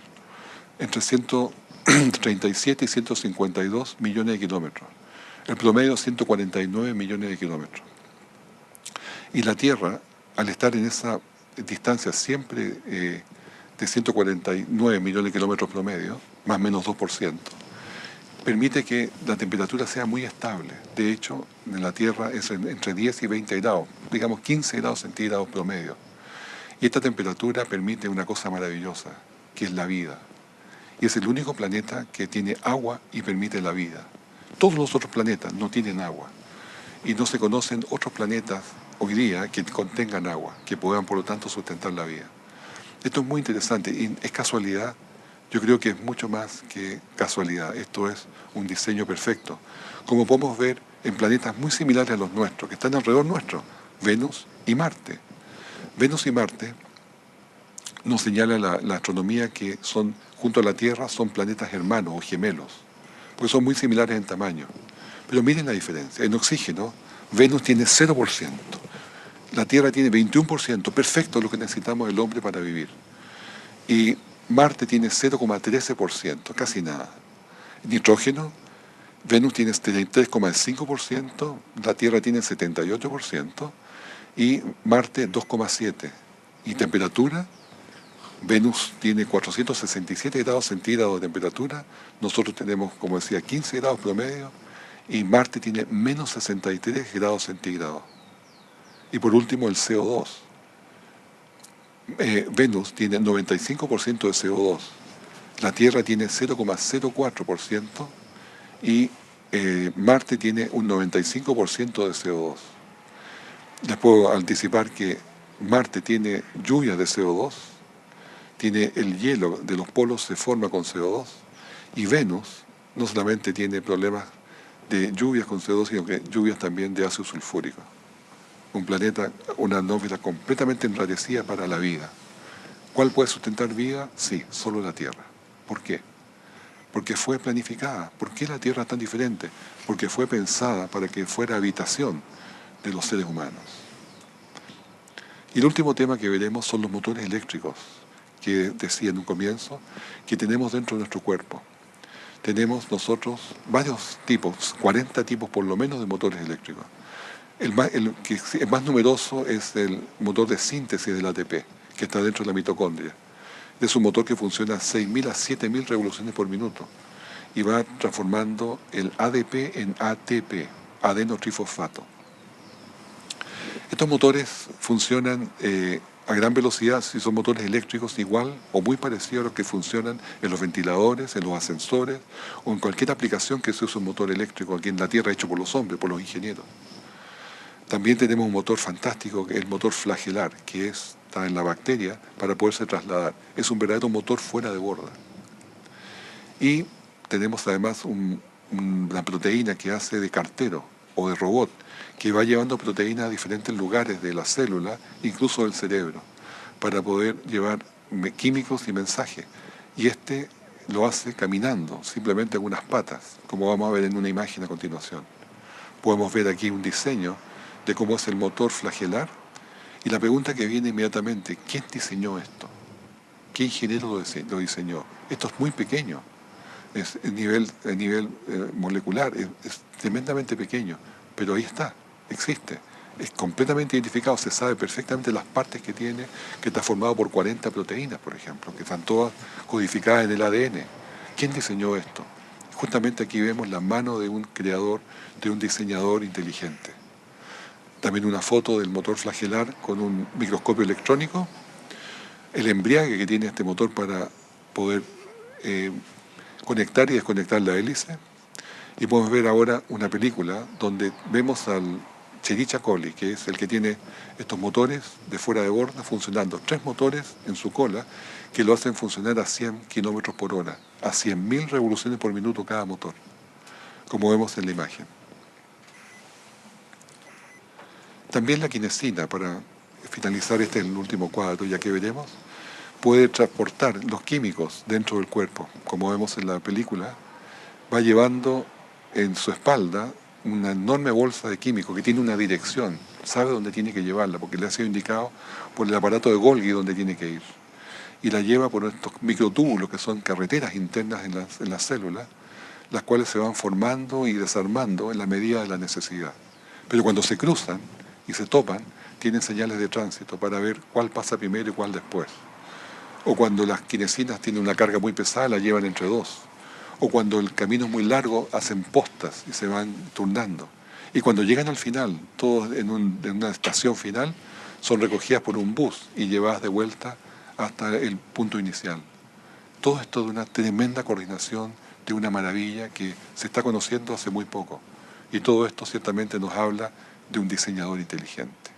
[SPEAKER 1] entre 137 y 152 millones de kilómetros. El promedio 149 millones de kilómetros. Y la Tierra, al estar en esa distancia siempre de 149 millones de kilómetros promedio, más o menos 2%, permite que la temperatura sea muy estable. De hecho, en la Tierra es entre 10 y 20 grados, digamos 15 grados centígrados promedio. Y esta temperatura permite una cosa maravillosa, que es la vida. Y es el único planeta que tiene agua y permite la vida. Todos los otros planetas no tienen agua. Y no se conocen otros planetas hoy día que contengan agua, que puedan por lo tanto sustentar la vida. Esto es muy interesante y es casualidad. Yo creo que es mucho más que casualidad. Esto es un diseño perfecto. Como podemos ver en planetas muy similares a los nuestros, que están alrededor nuestro, Venus y Marte. Venus y Marte nos señala la astronomía que son, junto a la Tierra, son planetas hermanos o gemelos, porque son muy similares en tamaño. Pero miren la diferencia. En oxígeno, Venus tiene 0%. La Tierra tiene 21%, perfecto lo que necesitamos el hombre para vivir. Y Marte tiene 0,13%, casi nada. Nitrógeno, Venus tiene 33,5%, la Tierra tiene 78% y Marte 2,7%. Y temperatura, Venus tiene 467 grados centígrados de temperatura, nosotros tenemos, como decía, 15 grados promedio y Marte tiene menos 63 grados centígrados. Y por último el CO2. Venus tiene 95% de CO2, la Tierra tiene 0,04% y Marte tiene un 95% de CO2. Les puedo anticipar que Marte tiene lluvias de CO2, tiene el hielo de los polos se forma con CO2 y Venus no solamente tiene problemas de lluvias con CO2, sino que lluvias también de ácido sulfúrico. Un planeta, una atmósfera completamente enrarecida para la vida. ¿Cuál puede sustentar vida? Sí, solo la Tierra. ¿Por qué? Porque fue planificada. ¿Por qué la Tierra es tan diferente? Porque fue pensada para que fuera habitación de los seres humanos. Y el último tema que veremos son los motores eléctricos, que decía en un comienzo, que tenemos dentro de nuestro cuerpo. Tenemos nosotros varios tipos, 40 tipos por lo menos de motores eléctricos. El más numeroso es el motor de síntesis del ATP, que está dentro de la mitocondria. Es un motor que funciona a 6.000 a 7.000 revoluciones por minuto y va transformando el ADP en ATP, adenotrifosfato. Estos motores funcionan a gran velocidad, si son motores eléctricos igual o muy parecidos a los que funcionan en los ventiladores, en los ascensores o en cualquier aplicación que se use un motor eléctrico aquí en la Tierra hecho por los hombres, por los ingenieros. También tenemos un motor fantástico, que es el motor flagelar, que está en la bacteria para poderse trasladar. Es un verdadero motor fuera de borda. Y tenemos además una proteína que hace de cartero o de robot, que va llevando proteínas a diferentes lugares de la célula, incluso del cerebro, para poder llevar químicos y mensajes. Y este lo hace caminando, simplemente con unas patas, como vamos a ver en una imagen a continuación. Podemos ver aquí un diseño de cómo es el motor flagelar, y la pregunta que viene inmediatamente, ¿quién diseñó esto? ¿Qué ingeniero lo diseñó? Esto es muy pequeño, es a nivel molecular, es tremendamente pequeño, pero ahí está, existe, es completamente identificado, se sabe perfectamente las partes que tiene, que está formado por 40 proteínas, por ejemplo, que están todas codificadas en el ADN. ¿Quién diseñó esto? Justamente aquí vemos la mano de un creador, de un diseñador inteligente. También una foto del motor flagelar con un microscopio electrónico, el embriague que tiene este motor para poder conectar y desconectar la hélice. Y podemos ver ahora una película donde vemos al Cherichacoli, que es el que tiene estos motores de fuera de borda funcionando, 3 motores en su cola que lo hacen funcionar a 100 kilómetros por hora, a 100.000 revoluciones por minuto cada motor, como vemos en la imagen. También la quinesina, para finalizar este es el último cuadro, ya que veremos, puede transportar los químicos dentro del cuerpo. Como vemos en la película, va llevando en su espalda una enorme bolsa de químicos que tiene una dirección, sabe dónde tiene que llevarla, porque le ha sido indicado por el aparato de Golgi dónde tiene que ir. Y la lleva por estos microtúbulos que son carreteras internas en las células, las cuales se van formando y desarmando en la medida de la necesidad. Pero cuando se cruzan y se topan, tienen señales de tránsito para ver cuál pasa primero y cuál después. O cuando las quinesinas tienen una carga muy pesada, la llevan entre dos. O cuando el camino es muy largo, hacen postas y se van turnando. Y cuando llegan al final, todos en una estación final, son recogidas por un bus y llevadas de vuelta hasta el punto inicial. Todo esto de una tremenda coordinación, de una maravilla que se está conociendo hace muy poco. Y todo esto ciertamente nos habla de un diseñador inteligente.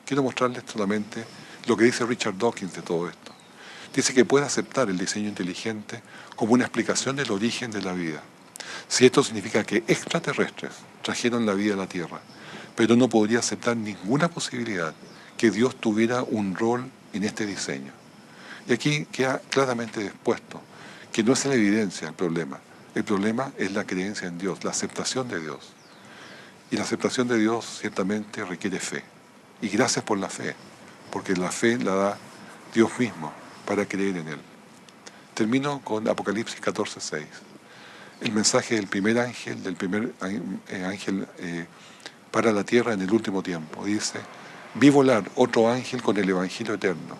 [SPEAKER 1] Quiero mostrarles solamente lo que dice Richard Dawkins de todo esto. Dice que puede aceptar el diseño inteligente como una explicación del origen de la vida. Si esto significa que extraterrestres trajeron la vida a la Tierra, pero no podría aceptar ninguna posibilidad que Dios tuviera un rol en este diseño. Y aquí queda claramente expuesto que no es la evidencia el problema es la creencia en Dios, la aceptación de Dios. Y la aceptación de Dios ciertamente requiere fe. Y gracias por la fe, porque la fe la da Dios mismo para creer en Él. Termino con Apocalipsis 14:6. El mensaje del primer ángel, para la tierra en el último tiempo. Dice, vi volar otro ángel con el Evangelio eterno,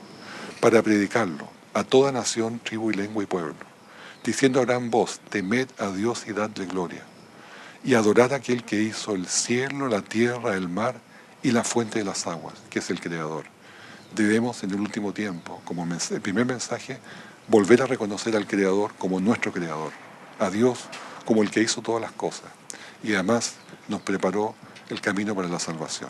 [SPEAKER 1] para predicarlo a toda nación, tribu y lengua y pueblo, diciendo a gran voz, temed a Dios y dadle gloria, y adorad a aquel que hizo el cielo, la tierra, el mar y la fuente de las aguas, que es el Creador. Debemos en el último tiempo, como el primer mensaje, volver a reconocer al Creador como nuestro Creador, a Dios como el que hizo todas las cosas, y además nos preparó el camino para la salvación.